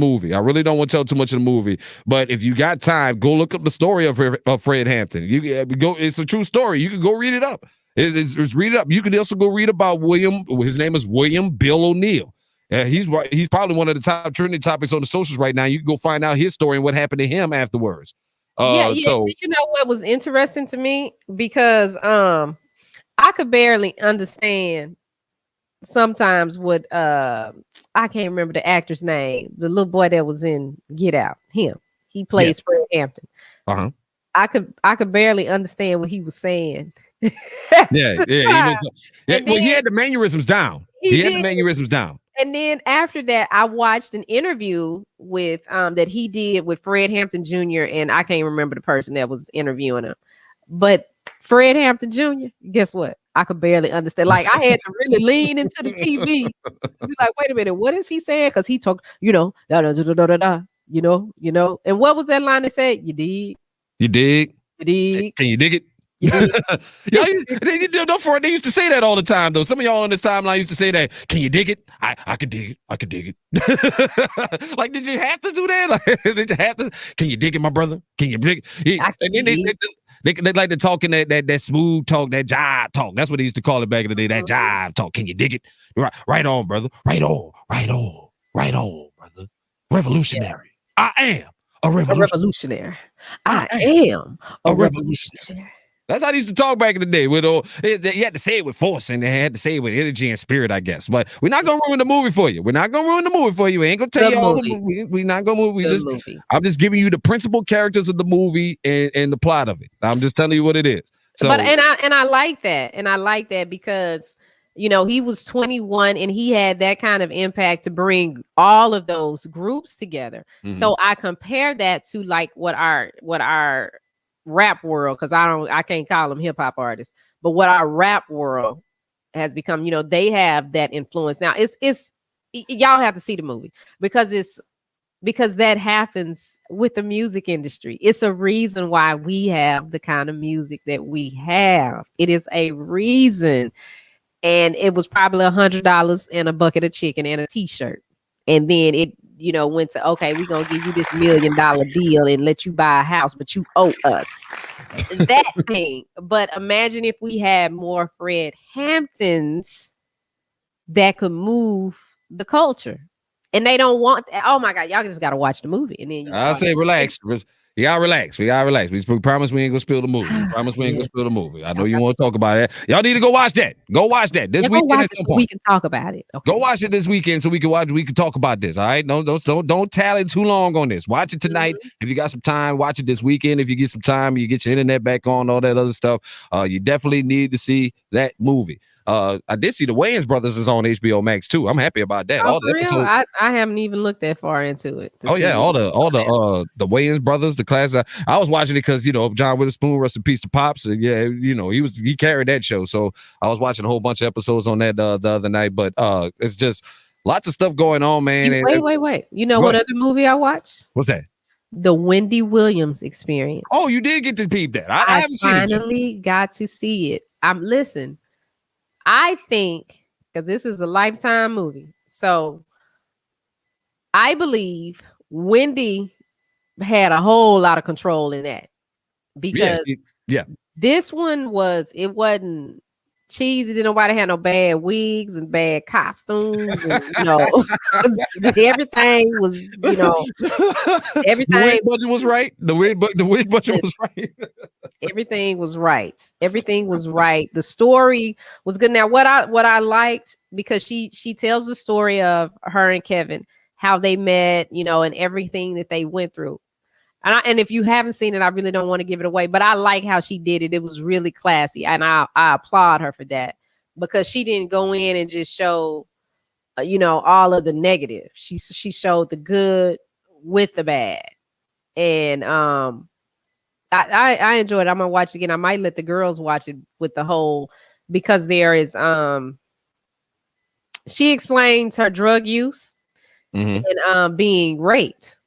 movie. But if you got time, go look up the story of Fred Hampton. It's a true story. You can go read it up. It's read it up. You can also go read about William. His name is William Bill O'Neill. He's probably one of the top trending topics on the socials right now. You can go find out his story and what happened to him afterwards. So you know what was interesting to me, because I could barely understand sometimes what I can't remember the actor's name, the little boy that was in Get Out. He plays Fred Hampton. I could barely understand what he was saying. He had the mannerisms down. He had the mannerisms down. And then after that, I watched an interview with that he did with Fred Hampton Jr. and I can't remember the person that was interviewing him. But Fred Hampton Jr., guess what? I could barely understand. Like, I had to really lean into the TV. Be like, wait a minute, what is he saying? Because he talked, da da da da da da, And what was that line that said? You dig? You dig? You dig? Can you dig it? They used to say that all the time, though. Some of y'all on this timeline used to say that. Can you dig it? I could dig it. I could dig it. Like, did you have to do that? Like, did you have to? Can you dig it, my brother? Can you dig it? And then they like to talk in that smooth talk, that jive talk. That's what they used to call it back in the day. That jive talk. Can you dig it? Right on, brother. Right on, brother. Revolutionary. I am a revolutionary. I am a revolutionary. That's how they used to talk back in the day. You had to say it with force, and they had to say it with energy and spirit, I guess. But we're not gonna ruin the movie for you. We ain't gonna tell you all the movie. We're not gonna movie. I'm just giving you the principal characters of the movie and the plot of it. I'm just telling you what it is. So, but I like that, because he was 21 and he had that kind of impact to bring all of those groups together. Mm-hmm. So I compare that to like what our rap world, because I can't call them hip hop artists, but what our rap world has become, they have that influence. Now it's y'all have to see the movie, because it's because that happens with the music industry. It's a reason why we have the kind of music that we have. It is a reason. And it was probably $100 and a bucket of chicken and a t-shirt. And then it, went to, okay, we're going to give you this $1 million deal and let you buy a house, but you owe us that thing. But imagine if we had more Fred Hamptons that could move the culture. And they don't want that. Oh my God, y'all just gotta watch the movie. And then I'll say relax. You gotta relax. We gotta relax. We promise we ain't gonna spill the movie. We promise we ain't gonna spill the movie. I know you want to talk about it. Y'all need to go watch that. Go watch that this weekend at some point. We can talk about it. Okay. Go watch it this weekend so we can watch. We can talk about this. All right. Don't tally too long on this. Watch it tonight. Mm-hmm. If you got some time, watch it this weekend. If you get some time, you get your internet back on, all that other stuff. You definitely need to see that movie. I did see the Wayans brothers is on HBO Max too. I'm happy about that. Oh, all the episodes, I haven't even looked that far into it. Oh yeah, all the Wayans brothers, the class. I was watching it because John Witherspoon, rest in peace to Pops. Yeah, he carried that show. So I was watching a whole bunch of episodes on that the other night. But it's just lots of stuff going on, man. Wait. You know what other movie I watched? What's that? The Wendy Williams Experience. Oh, you did get to peep that. I haven't seen it. Finally got to see it. Listen. I think, because this is a Lifetime movie, so I believe Wendy had a whole lot of control in that, because this one wasn't cheesy. Didn't nobody had no bad wigs and bad costumes, and everything was everything. The wig budget was right. The wig budget was right. Everything was right. Everything was right. The story was good. Now, what I liked, because she tells the story of her and Kevin, how they met, and everything that they went through. And if you haven't seen it, I really don't want to give it away. But I like how she did it. It was really classy, and I applaud her for that, because she didn't go in and just show, all of the negative. She showed the good with the bad, and I enjoyed it. I'm gonna watch it again. I might let the girls watch it with the whole, because there is she explains her drug use and being raped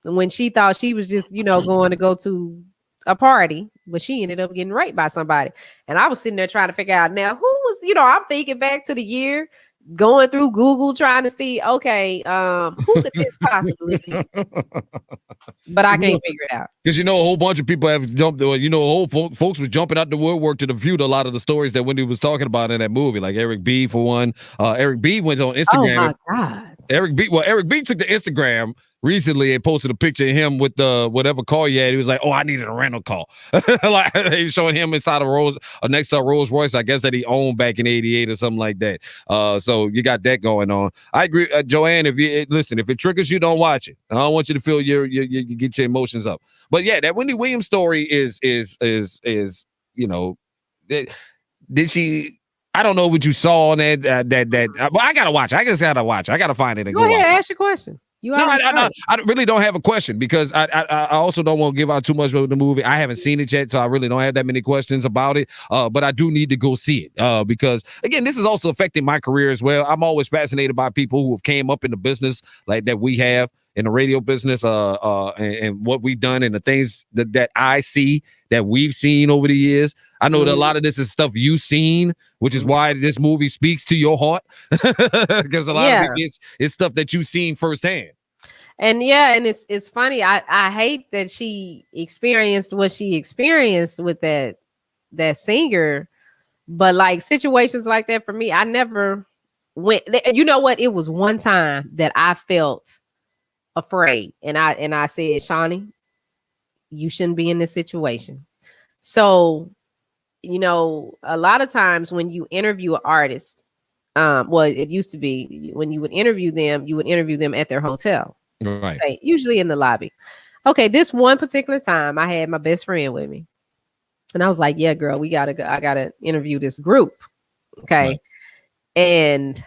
when she thought she was just going to go to a party, but she ended up getting raped by somebody. And I was sitting there trying to figure out, now who was, I'm thinking back to the year, going through Google trying to see, okay, who could this possibly be? But I can't figure it out. Because a whole bunch of people have jumped. Folks was jumping out the woodwork to refute a lot of the stories that Wendy was talking about in that movie, like Eric B. for one. Eric B. went on Instagram. Oh my God. Eric B. took to Instagram recently and posted a picture of him with whatever car he had. He was like, "Oh, I needed a rental car." Like he was showing him inside next to a Rolls Royce, I guess, that he owned back in '88 or something like that. So you got that going on. I agree, Joanne. If it triggers you, don't watch it. I don't want you to feel you get your emotions up. But yeah, that Wendy Williams story is did she? I don't know what you saw on that. But I gotta watch. I gotta watch. I gotta find it and go ahead. Ask your question. I really don't have a question, because I also don't want to give out too much of the movie. I haven't seen it yet, so I really don't have that many questions about it. But I do need to go see it because, again, this is also affecting my career as well. I'm always fascinated by people who have came up in the business like that we have in the radio business, and what we've done and the things that I see that we've seen over the years. I know that a lot of this is stuff you've seen, which is why this movie speaks to your heart, because a lot of it is stuff that you've seen firsthand. And it's funny. I hate that she experienced what she experienced with that singer, but like situations like that for me, I never went. You know what? It was one time that I felt afraid, and I said, Shani, you shouldn't be in this situation. So, a lot of times when you interview an artist, it used to be when you would interview them at their hotel, right? Okay, usually in the lobby. Okay, this one particular time, I had my best friend with me, and I was like, "Yeah, girl, we gotta go. I gotta interview this group." Okay, right. And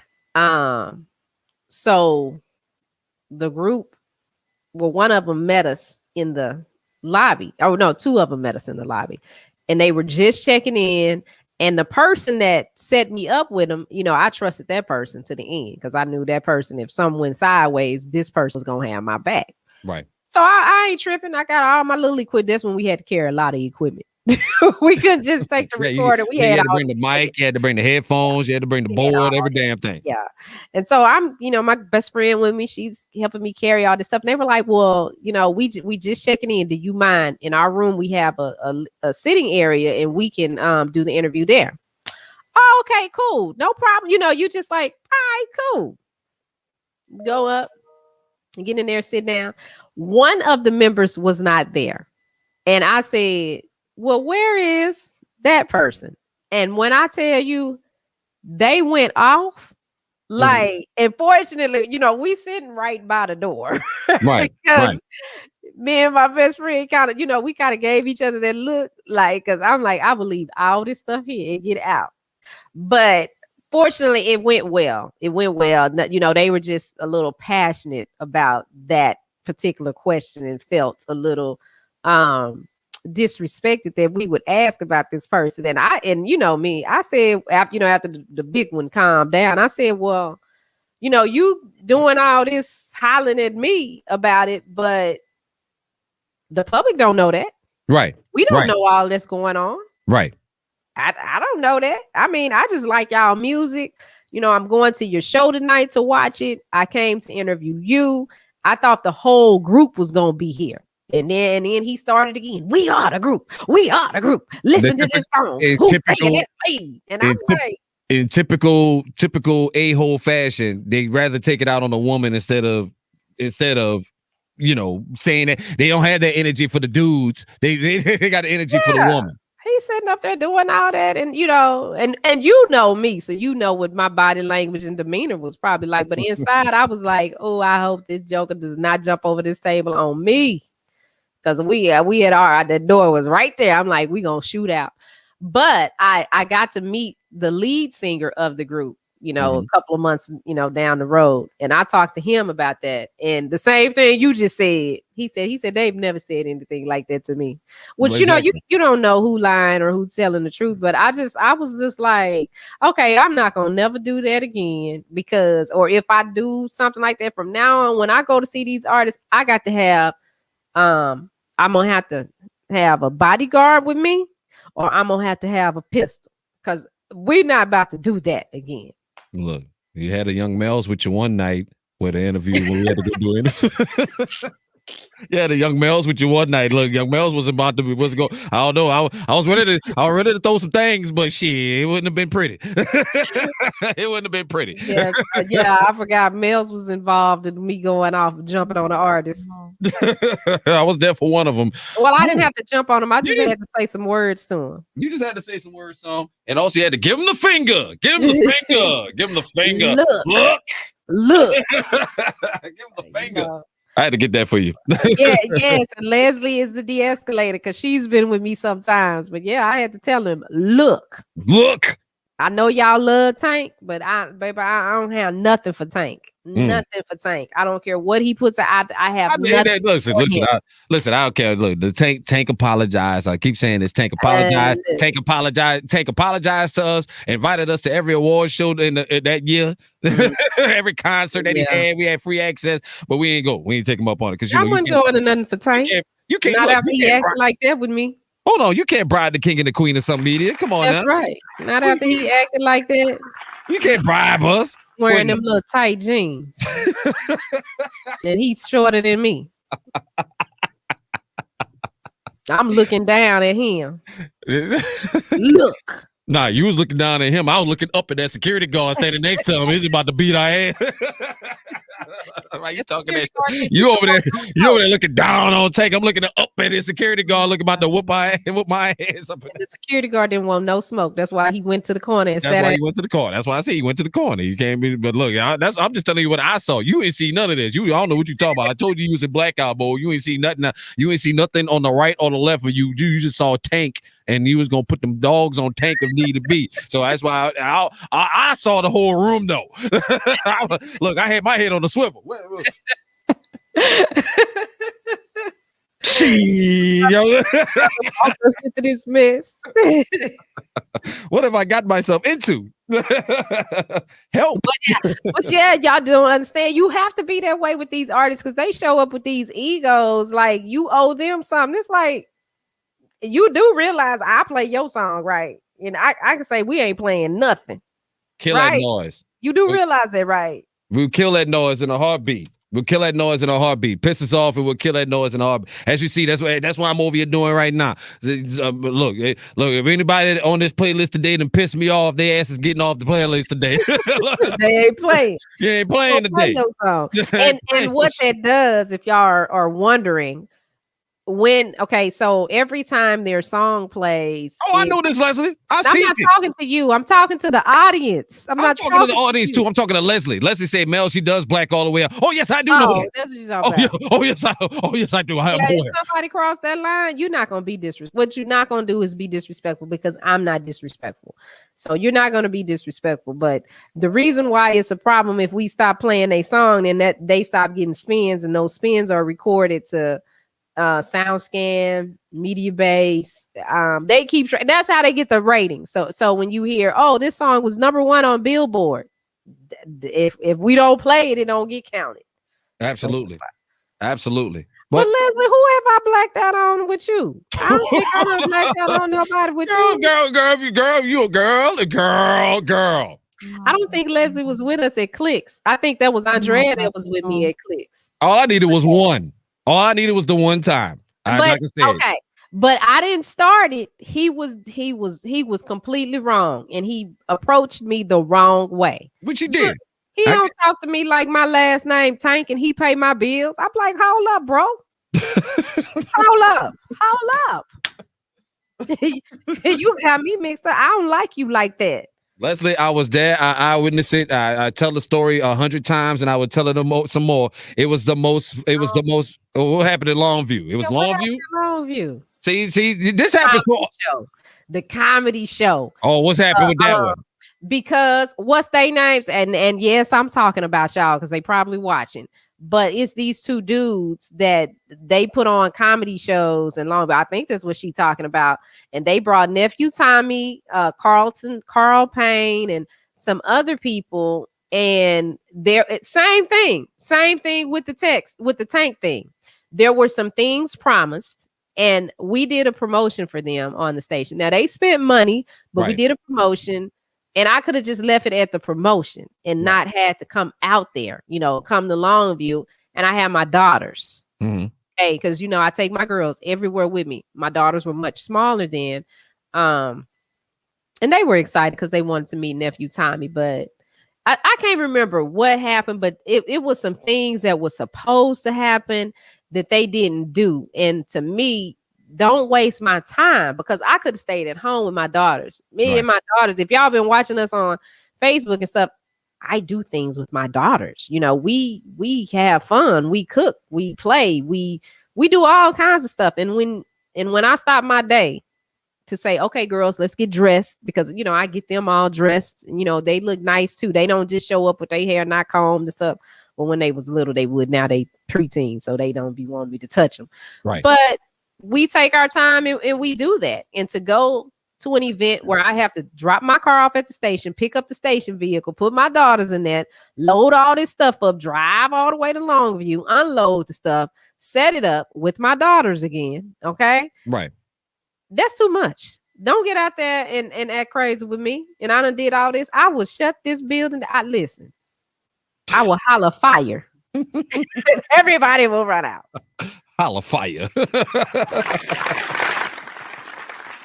so the group, one of them met us in the lobby. Oh no, two of them met us in the lobby, and they were just checking in. And the person that set me up with him, you know, I trusted that person to the end because I knew that person, if something went sideways, this person was going to have my back. Right. So I ain't tripping. I got all my little equipment. That's when we had to carry a lot of equipment. We couldn't just take the recorder. We had to bring the mic, you had to bring the headphones, you had to bring the board, every damn thing. Yeah. And so I'm, you know, my best friend with me, she's helping me carry all this stuff. And they were like, well, you know, we just checking in. Do you mind? In our room, we have a sitting area and we can do the interview there. Oh, okay, cool. No problem. You know, you just like, all right, cool. Go up and get in there, sit down. One of the members was not there. And I said, well, where is that person? And when I tell you, they went off, like, unfortunately, you know, we sitting right by the door. Right. Because me and my best friend kind of, you know, we kind of gave each other that look, like, because I'm like, I believe all this stuff here and get out. But fortunately, it went well. It went well. You know, they were just a little passionate about that particular question and felt a little disrespected that we would ask about this person. And you know me, I said, after the big one calmed down, I said, well, you know, you doing all this hollering at me about it, but the public don't know that. Right. We don't know all that's going on. Right. I don't know that. I mean, I just like y'all music. You know, I'm going to your show tonight to watch it. I came to interview you. I thought the whole group was going to be here. And then he started again. We are the group. We are the group. Listen to this song. Who's singing this lady? And I'm like, in typical a-hole fashion, they rather take it out on a woman instead of you know, saying that they don't have that energy for the dudes. They got the energy for the woman. He's sitting up there doing all that, and you know, and you know me, so you know what my body language and demeanor was probably like. But inside, I was like, oh, I hope this joker does not jump over this table on me, because we had the door was right there. I'm like, we gonna shoot out. But I got to meet the lead singer of the group, you know, a couple of months, you know, down the road. And I talked to him about that. And the same thing you just said. He said, they've never said anything like that to me. Which, you know, you don't know who lying or who's telling the truth. But I was just like, okay, I'm not going to never do that again, because, or if I do something like that from now on, when I go to see these artists, I got to have, I'm going to have a bodyguard with me, or I'm going to have a pistol, because we're not about to do that again. Look, you had a young Melz with you one night with an interview when we had to go do it. Yeah, the young Melz with you one night. Look, young Melz was about to go. I don't know. I was ready to throw some things, but shit, it wouldn't have been pretty. It wouldn't have been pretty. Yeah, I forgot Melz was involved in me going off jumping on an artist. I was there for one of them. Well, I didn't have to jump on him. I just had to say some words to him. You just had to say some words to him, and also you had to give him the finger. Give him the finger. Give him the finger. Look. Give him the finger. You know. I had to get that for you. Yes. And Leslie is the de-escalator, because she's been with me sometimes. But yeah, I had to tell him, look. I know y'all love Tank, but I don't have nothing for Tank. Nothing for Tank. I don't care what he puts out. I have nothing. Listen, I don't care. Look, the Tank apologized. I keep saying this. Tank apologized. Tank apologized to us. Invited us to every award show in that year. Every concert that he had, we had free access, but we ain't go. We ain't take him up on it, because I wasn't going to nothing for Tank. You can't. Not after he acted like that with me. Hold on, you can't bribe the king and the queen of some media. Come on, that's now. Right. Not after he acted like that. You can't bribe us. Wearing them little tight jeans. And he's shorter than me. I'm looking down at him. Look. Nah, you was looking down at him. I was looking up at that security guard standing next to him. He's about to beat our ass. Right, you talking that shit. You over there looking down on Tank. I'm looking up at his security guard, looking about to whoop my ass up. The security guard didn't want no smoke. That's why he went to the corner and That's why he went to the corner. That's why I say he went to the corner. You can't be, but look, I'm just telling you what I saw. You ain't see none of this. I don't know what you talking about. I told you was in blackout mode. You ain't see nothing. You ain't see nothing on the right or the left of you. You just saw Tank, and you was gonna put them dogs on Tank if need to be. So that's why I saw the whole room though. Look, I had my head on the swivel. She, yo. I'll listen to this mess. What have I got myself into? Help. But yeah, y'all don't understand. You have to be that way with these artists because they show up with these egos. Like you owe them something. It's like you do realize I play your song, right? And I can say we ain't playing nothing. Kill Right. that noise. You do realize that, right? We'll kill that noise in a heartbeat. We'll kill that noise in a heartbeat. Piss us off and we'll kill that noise in a heartbeat. As you see, that's what I'm over here doing right now. Look, if anybody on this playlist today done pissed me off, their ass is getting off the playlist today. They ain't playing. You ain't playing Play today. your song. And what that does, if y'all are wondering, so every time their song plays, Oh, I know this, Leslie. I'm not talking to you. I'm talking to the audience. I'm not talking to the audience too. I'm talking to Leslie. Leslie said, "Mel, she does black all the way up." Oh yes, I do know that. That's what she's talking about. Yes, I do. I'm Yeah, aware. if somebody cross that line, you're not gonna be disrespectful. What you're not gonna do is be disrespectful because I'm not disrespectful. So you're not gonna be disrespectful. But the reason why it's a problem if we stop playing a song and that they stop getting spins, and those spins are recorded to SoundScan, Media Base. They keep that's how they get the rating. So when you hear, oh, this song was #1 on Billboard, if we don't play it, it don't get counted. Absolutely. But Leslie, who have I blacked out on with you? I don't think I done blacked out on nobody with you. Girl, you a girl. I don't think Leslie was with us at Clicks. I think that was Andrea that was with me at Clicks. All I needed was one. All I needed was the one time. Okay, but I didn't start it. He was completely wrong, and he approached me the wrong way. Which he did. He don't talk to me like my last name Tank, and he pay my bills. I'm like, hold up, bro. hold up. You got me mixed up. I don't like you like that. Leslie, I was there. I witnessed it. I tell the story 100 times, and I would tell it some more. It was the most. What happened in Longview? It was Longview. See, this happens. The comedy show. Oh, what's happened with that one? Because what's their names? And yes, I'm talking about y'all because they probably watching. But it's these two dudes that they put on comedy shows and long. I think that's what she's talking about. And they brought Nephew Tommy, Carl Payne, and some other people. And they're same thing with the Tank thing. There were some things promised, and we did a promotion for them on the station. Now they spent money, but we did a promotion. And I could have just left it at the promotion and not had to come out there, come to Longview. And I had my daughters. Mm-hmm. Hey, because, I take my girls everywhere with me. My daughters were much smaller then. And they were excited because they wanted to meet Nephew Tommy. But I can't remember what happened, but it was some things that was supposed to happen that they didn't do. And to me, don't waste my time because I could have stayed at home with my daughters. And my daughters, if y'all been watching us on Facebook and stuff, I do things with my daughters. We have fun, we cook, we play, we do all kinds of stuff. And when I stop my day to say, okay, girls, let's get dressed because I get them all dressed. And, they look nice too. They don't just show up with their hair not combed and stuff. But when they was little, they would. Now they preteen, so they don't be wanting me to touch them. Right. But we take our time and we do that. And to go to an event where I have to drop my car off at the station, pick up the station vehicle, put my daughters in that, load all this stuff up, drive all the way to Longview, unload the stuff, set it up with my daughters again. Okay. Right. That's too much. Don't get out there and act crazy with me. And I done did all this. I will shut this building. Listen, I will holler fire. Everybody will run out. Holla fire.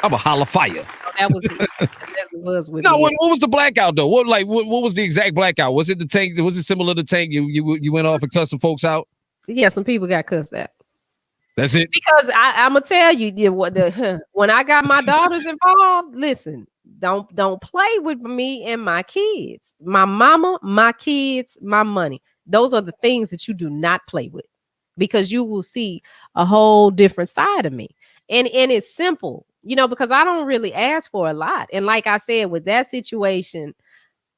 I'm a holla fire. Oh, that was with no, me. what was the blackout though? What was the exact blackout? Was it the Tank? Was it similar to Tank? You went off and cussed some folks out? Yeah, some people got cussed out. That's it. Because I'm gonna tell you when I got my daughters involved. Listen, don't play with me and my kids, my mama, my kids, my money. Those are the things that you do not play with. Because you will see a whole different side of me. And it's simple, because I don't really ask for a lot. And like I said, with that situation,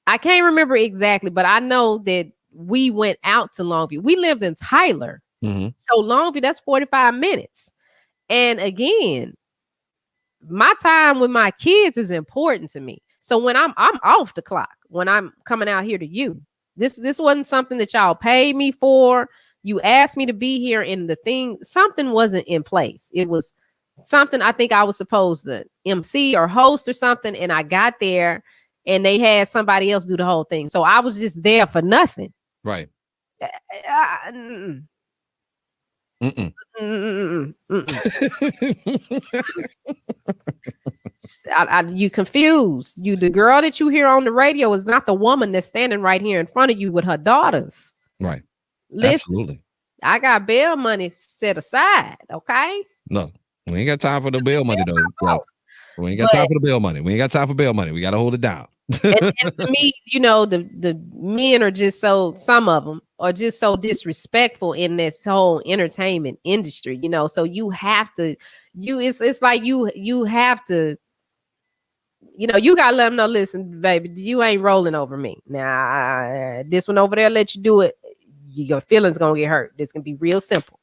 I can't remember exactly, but I know that we went out to Longview. We lived in Tyler Mhm. So Longview, that's 45 minutes. And again, my time with my kids is important to me. So when I'm off the clock, when I'm coming out here to you, this wasn't something that y'all paid me for. You asked me to be here, and the thing, something wasn't in place. It was something I think I was supposed to MC or host or something, and I got there and they had somebody else do the whole thing. So I was just there for nothing. Right. Mm, Mm-mm. mm, mm, mm. You confused. The girl that you hear on the radio is not the woman that's standing right here in front of you with her daughters. Right. Listen, Absolutely. I got bail money set aside. Okay. No, we ain't got time for the bail money though. Like, we ain't got But- time for the bail money. We ain't got time for bail money. We got to hold it down. and to me, the men are just some of them are just so disrespectful in this whole entertainment industry, so you have to, it's like you have to, you gotta let them know, listen, baby, you ain't rolling over me. Now, this one over there, let you do it. Your feelings gonna get hurt. This can be real simple.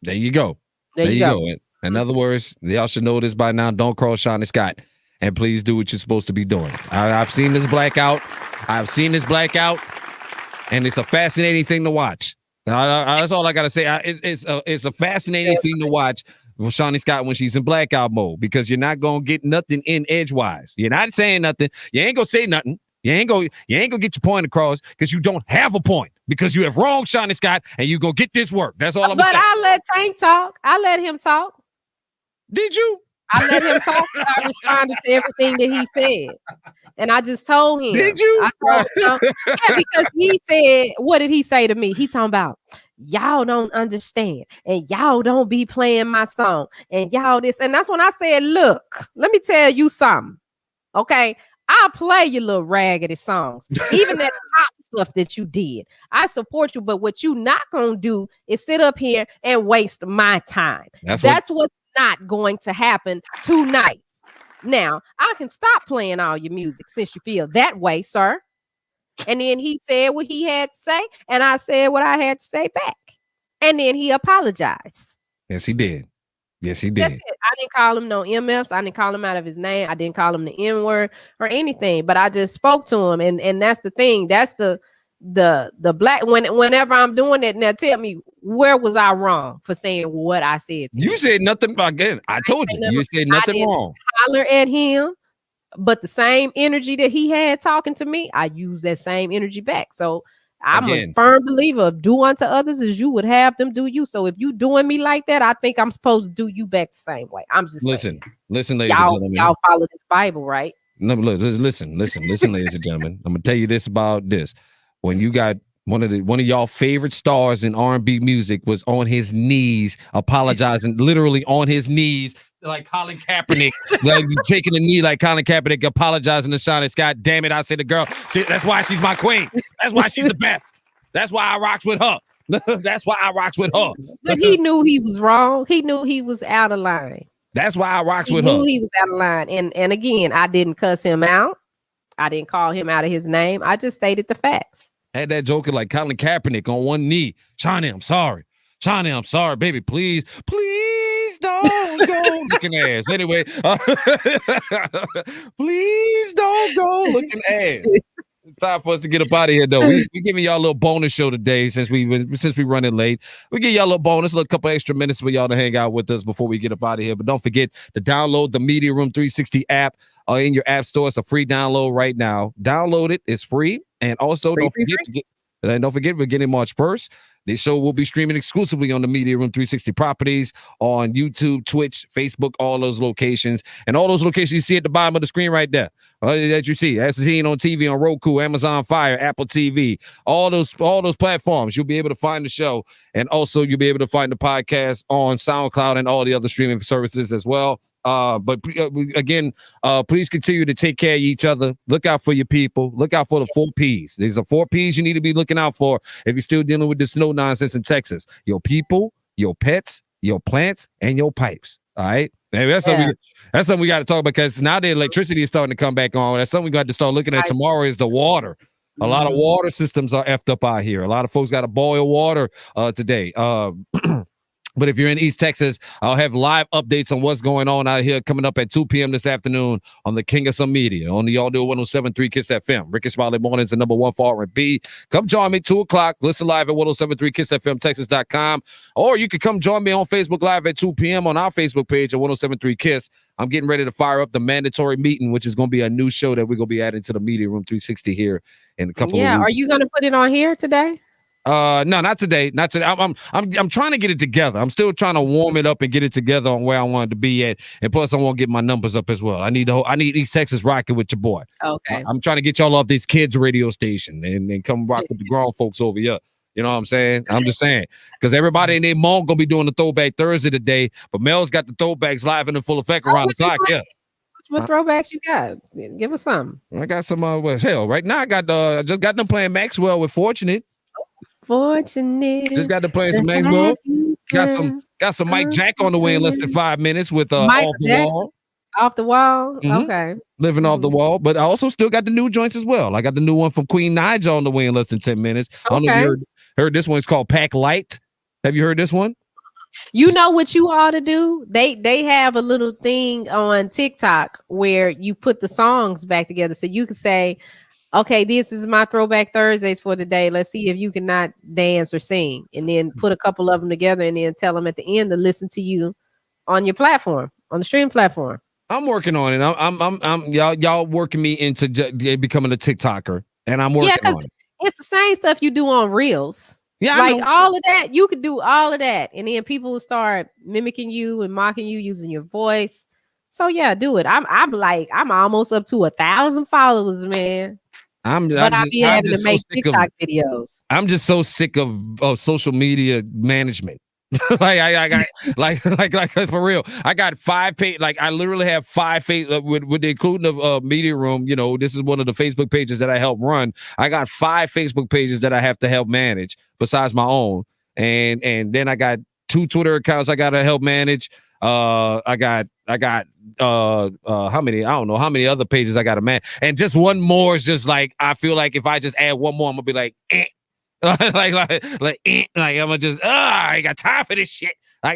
There you go. There you go. In other words, y'all should know this by now. Don't cross Shani Scott. And please do what you're supposed to be doing. I've seen this blackout. And it's a fascinating thing to watch. That's all I gotta say. It's a fascinating thing to watch with Shani Scott when she's in blackout mode, because you're not gonna get nothing in edgewise. You're not saying nothing. You ain't gonna say nothing. You ain't gonna get your point across because you don't have a point, because you have wronged Shani Scott and you gonna get this work. That's all I'm saying. But I let Tank talk. I let him talk. Did you? I let him talk. I responded to everything that he said. And I just told him. Did you? I told him, yeah, because he said, what did he say to me? He talking about, y'all don't understand. And y'all don't be playing my song. And y'all this. And that's when I said, look, let me tell you something. Okay. I'll play your little raggedy songs. Even that hot stuff that you did. I support you. But what you not going to do is sit up here and waste my time. That's what's not going to happen tonight. Now, I can stop playing all your music since you feel that way, sir. And then he said what he had to say, and I said what I had to say back. And then he apologized. Yes, he did. Yes, he did. That's it. I didn't call him no MFs. I didn't call him out of his name. I didn't call him the N-word or anything, but I just spoke to him. And that's the thing. That's the black, whenever I'm doing that. Now tell me, where was I wrong for saying what I said to you? Said nothing. Again, I told you. You said nothing wrong. Holler at him, but the same energy that he had talking to me, I use that same energy back. So I'm a firm believer of do unto others as you would have them do you. So if you doing me like that, I think I'm supposed to do you back the same way. I'm just listen, ladies and gentlemen. Y'all follow this Bible, right? No, listen, ladies and gentlemen. I'm gonna tell you this about this. When you got one of y'all favorite stars in R&B music was on his knees apologizing, literally on his knees, like Colin Kaepernick, like taking a knee like Colin Kaepernick, apologizing to Shani Scott. Damn it, I said the girl. See, that's why she's my queen. That's why she's the best. That's why I rocks with her. That's why I rocks with her. But he knew he was wrong. He knew he was out of line. That's why I rocks with her. He knew he was out of line. And again, I didn't cuss him out. I didn't call him out of his name. I just stated the facts. Had that joker like Colin Kaepernick on one knee. Shani, I'm sorry. Shani, I'm sorry, baby. Please don't go looking ass. Anyway, please don't go looking ass. It's time for us to get up out of here, though. We giving y'all a little bonus show today since we running late. We give y'all a little bonus, a couple extra minutes for y'all to hang out with us before we get up out of here. But don't forget to download the Media Room 360 app in your app store. It's a free download right now. Download it. It's free. And also don't forget we're getting March 1st. This show will be streaming exclusively on the Media Room 360 properties on YouTube, Twitch, Facebook, all those locations. And all those locations you see at the bottom of the screen right there that you see. That's seen on TV, on Roku, Amazon Fire, Apple TV, all those platforms. You'll be able to find the show. And also you'll be able to find the podcast on SoundCloud and all the other streaming services as well. But again, please continue to take care of each other. Look out for your people. Look out for the 4 P's. These are 4 P's you need to be looking out for if you're still dealing with the snow nonsense in Texas. Your people, your pets, your plants, and your pipes. All right. Maybe that's something we got to talk about, because now the electricity is starting to come back on. That's something we got to start looking at tomorrow is the water. A lot of water systems are effed up out here. A lot of folks got to boil water today. But if you're in East Texas, I'll have live updates on what's going on out here coming up at 2 p.m. this afternoon on the King of Some Media on the All New 107.3 Kiss FM. Ricky Smiley Mornings, the number one for R&B. Come join me 2 o'clock. Listen live at 107.3 Kiss FM Texas.com. Or you can come join me on Facebook Live at 2 p.m. on our Facebook page at 107.3 Kiss. I'm getting ready to fire up the mandatory meeting, which is going to be a new show that we're going to be adding to the Media Room 360 here in a couple of weeks. Yeah, are you going to put it on here today? No, not today. Not today. I'm trying to get it together. I'm still trying to warm it up and get it together on where I want it to be at. And plus, I want to get my numbers up as well. I need East Texas rocking with your boy. Okay. I'm trying to get y'all off this kids radio station and come rock with the grown folks over here. You know what I'm saying? I'm just saying, because everybody in their mom gonna be doing the Throwback Thursday today, but Mel's got the throwbacks live and in full effect around the clock. Yeah. What throwbacks you got? Give us some. I got some. Hell, right now I just got them playing Maxwell with Fortunate. Fortunate. Just got to play some Maxwell. Got some Mike Jack on the way in less than 5 minutes with Off the Wall. Off the Wall. Mhm. Okay. Living Off the Wall. But I also still got the new joints as well. I got the new one from Queen Nigel on the way in less than 10 minutes. I don't know if you heard this one. It's called Pack Light. Have you heard this one? You know what you ought to do? They have a little thing on TikTok where you put the songs back together. So you can say, okay, this is my Throwback Thursdays for today. Let's see if you cannot dance or sing, and then put a couple of them together, and then tell them at the end to listen to you on your platform, on the stream platform. I'm working on it. I'm y'all working me into becoming a TikToker, and I'm working on it. It's the same stuff you do on Reels. Yeah, like all of that, you could do all of that, and then people will start mimicking you and mocking you using your voice. So yeah, do it. I'm almost up to 1,000 followers, man. I be having to make TikTok videos. I'm just so sick of social media management. I got for real. I got 5 page. Like I literally have 5 page with the including of Media Room. You know, this is one of the Facebook pages that I help run. I got 5 Facebook pages that I have to help manage besides my own, and then I got 2 Twitter accounts I got to help manage. I got how many? I don't know how many other pages I got to manage, and just one more is just like I feel like if I just add one more, I'm gonna be like. like I'm gonna just I ain't got time for this shit. I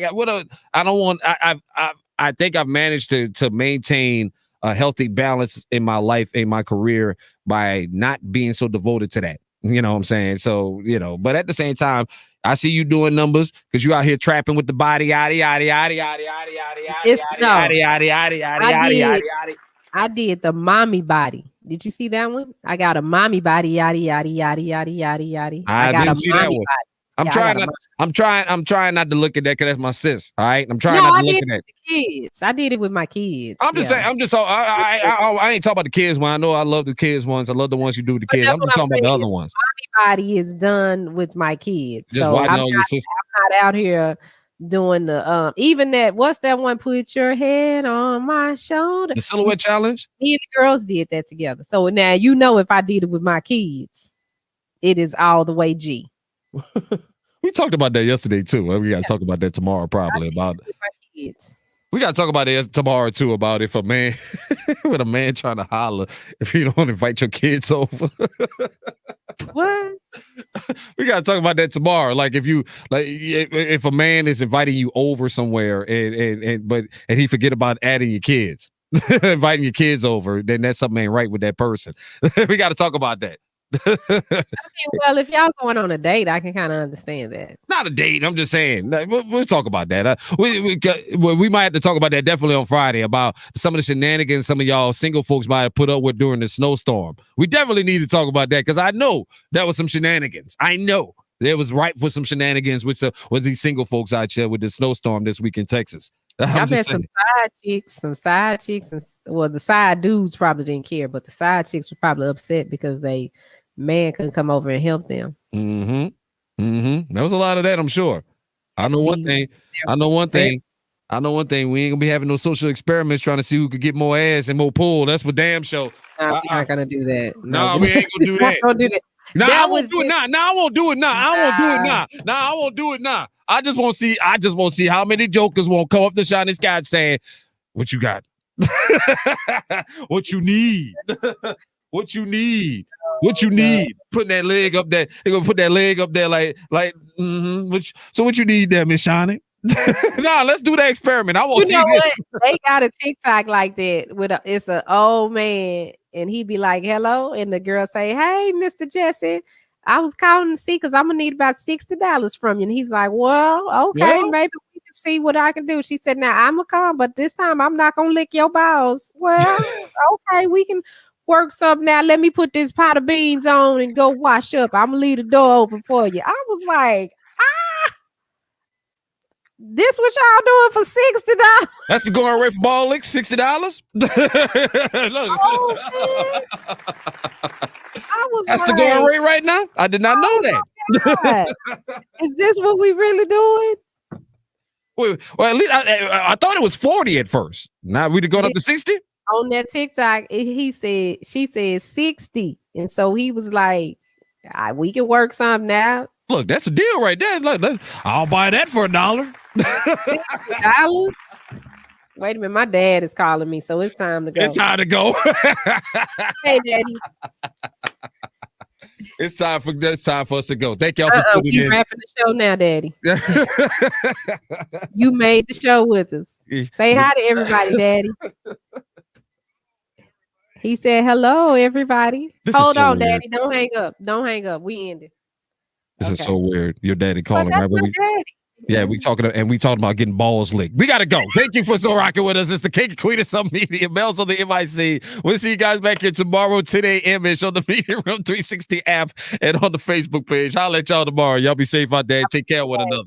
think I've managed to maintain a healthy balance in my life, in my career, by not being so devoted to that. You know what I'm saying? So, you know, but at the same time, I see you doing numbers because you out here trapping with the body, yada yada yada yada yada yada yada yada yada yada yada. I did the mommy body. Did you see that one? I got a mommy body, yada yada yada yada yada yada. I got a mommy body. I'm trying not to look at that because that's my sis. All right, I'm trying not to look at that. Kids, I did it with my kids. I'm just saying. I ain't talking about the kids one. I know I love the kids ones. I love the ones you do with the kids. I'm just talking about the other ones. Mommy body is done with my kids. Just so I'm your sister. not out here doing the even that. What's that one? Put your head on my shoulder. The silhouette challenge. Me and the girls did that together. So now you know if I did it with my kids, it is all the way G. We talked about that yesterday too. We got to talk about that tomorrow, probably about my kids. We got to talk about it tomorrow too. About if a man, with a man trying to holler, if you don't invite your kids over. What? We got to talk about that tomorrow. Like if you if a man is inviting you over somewhere and he forget about adding your kids, inviting your kids over, then that's something ain't right with that person. We got to talk about that. I mean, well, if y'all going on a date, I can kind of understand that. Not a date. I'm just saying. We'll talk about that. We might have to talk about that definitely on Friday about some of the shenanigans some of y'all single folks might have put up with during the snowstorm. We definitely need to talk about that because I know that was some shenanigans. I know there was ripe for some shenanigans with these single folks out here with the snowstorm this week in Texas. I've had some side chicks, and well, the side dudes probably didn't care, but the side chicks were probably upset because they man couldn't come over and help them. There was a lot of that, I'm sure. I know one thing. We ain't gonna be having no social experiments trying to see who could get more ass and more pull. That's for damn sure. We're not gonna do that. No, we ain't gonna do that. Don't do that. No, I won't do it now. No, I won't do it now. I won't do it now. No, I won't do it now. I just want to see how many jokers won't come up to Shani Scott saying, "What you got? What you need? What you need?" What you need? Putting that leg up there. They're gonna put that leg up there like. So what you need there, Miss Shani? Nah, let's do that experiment. I want You know to see what? They got a TikTok like that it's an old man, and he be like, "Hello," and the girl say, "Hey, Mr. Jesse, I was calling to see because I'm gonna need about $60 from you." And he's like, "Well, okay, Well? maybe we can see what I can do." She said, "Now I'm gonna come, but this time I'm not gonna lick your balls." Well, okay, we can work something now. Let me put this pot of beans on and go wash up. I'm gonna leave the door open for you. I was like, this what y'all doing for $60? That's the going rate for ball licks, $60. Look. Oh, I was That's like, the going rate right now. I did not know that. God, is this what we really doing? Well, at least I thought it was 40 at first. Now we'd going up to 60. On that TikTok, she said 60, and so he was like, we can work something out. Look, that's a deal right there. Look, I'll buy that for $1. $60? Wait a minute, my dad is calling me, so it's time to go. It's time to go. Hey, Daddy. It's time for us to go. Thank y'all for tuning You in. wrapping the show now, Daddy. You made the show with us. Say hi to everybody, Daddy. He said, "Hello, everybody." Hold on, weird. Daddy. Don't hang up. Don't hang up. We ended. This is so weird. Your daddy calling. That's Right? my daddy. Yeah, we talking about getting balls licked. We gotta go. Thank you for so rocking with us. It's the King and Queen of some media. Melz on the MIC. We'll see you guys back here tomorrow, 10 a.m.ish on the Media Room 360 app and on the Facebook page. I'll let y'all tomorrow. Y'all be safe out there. Take care of one another.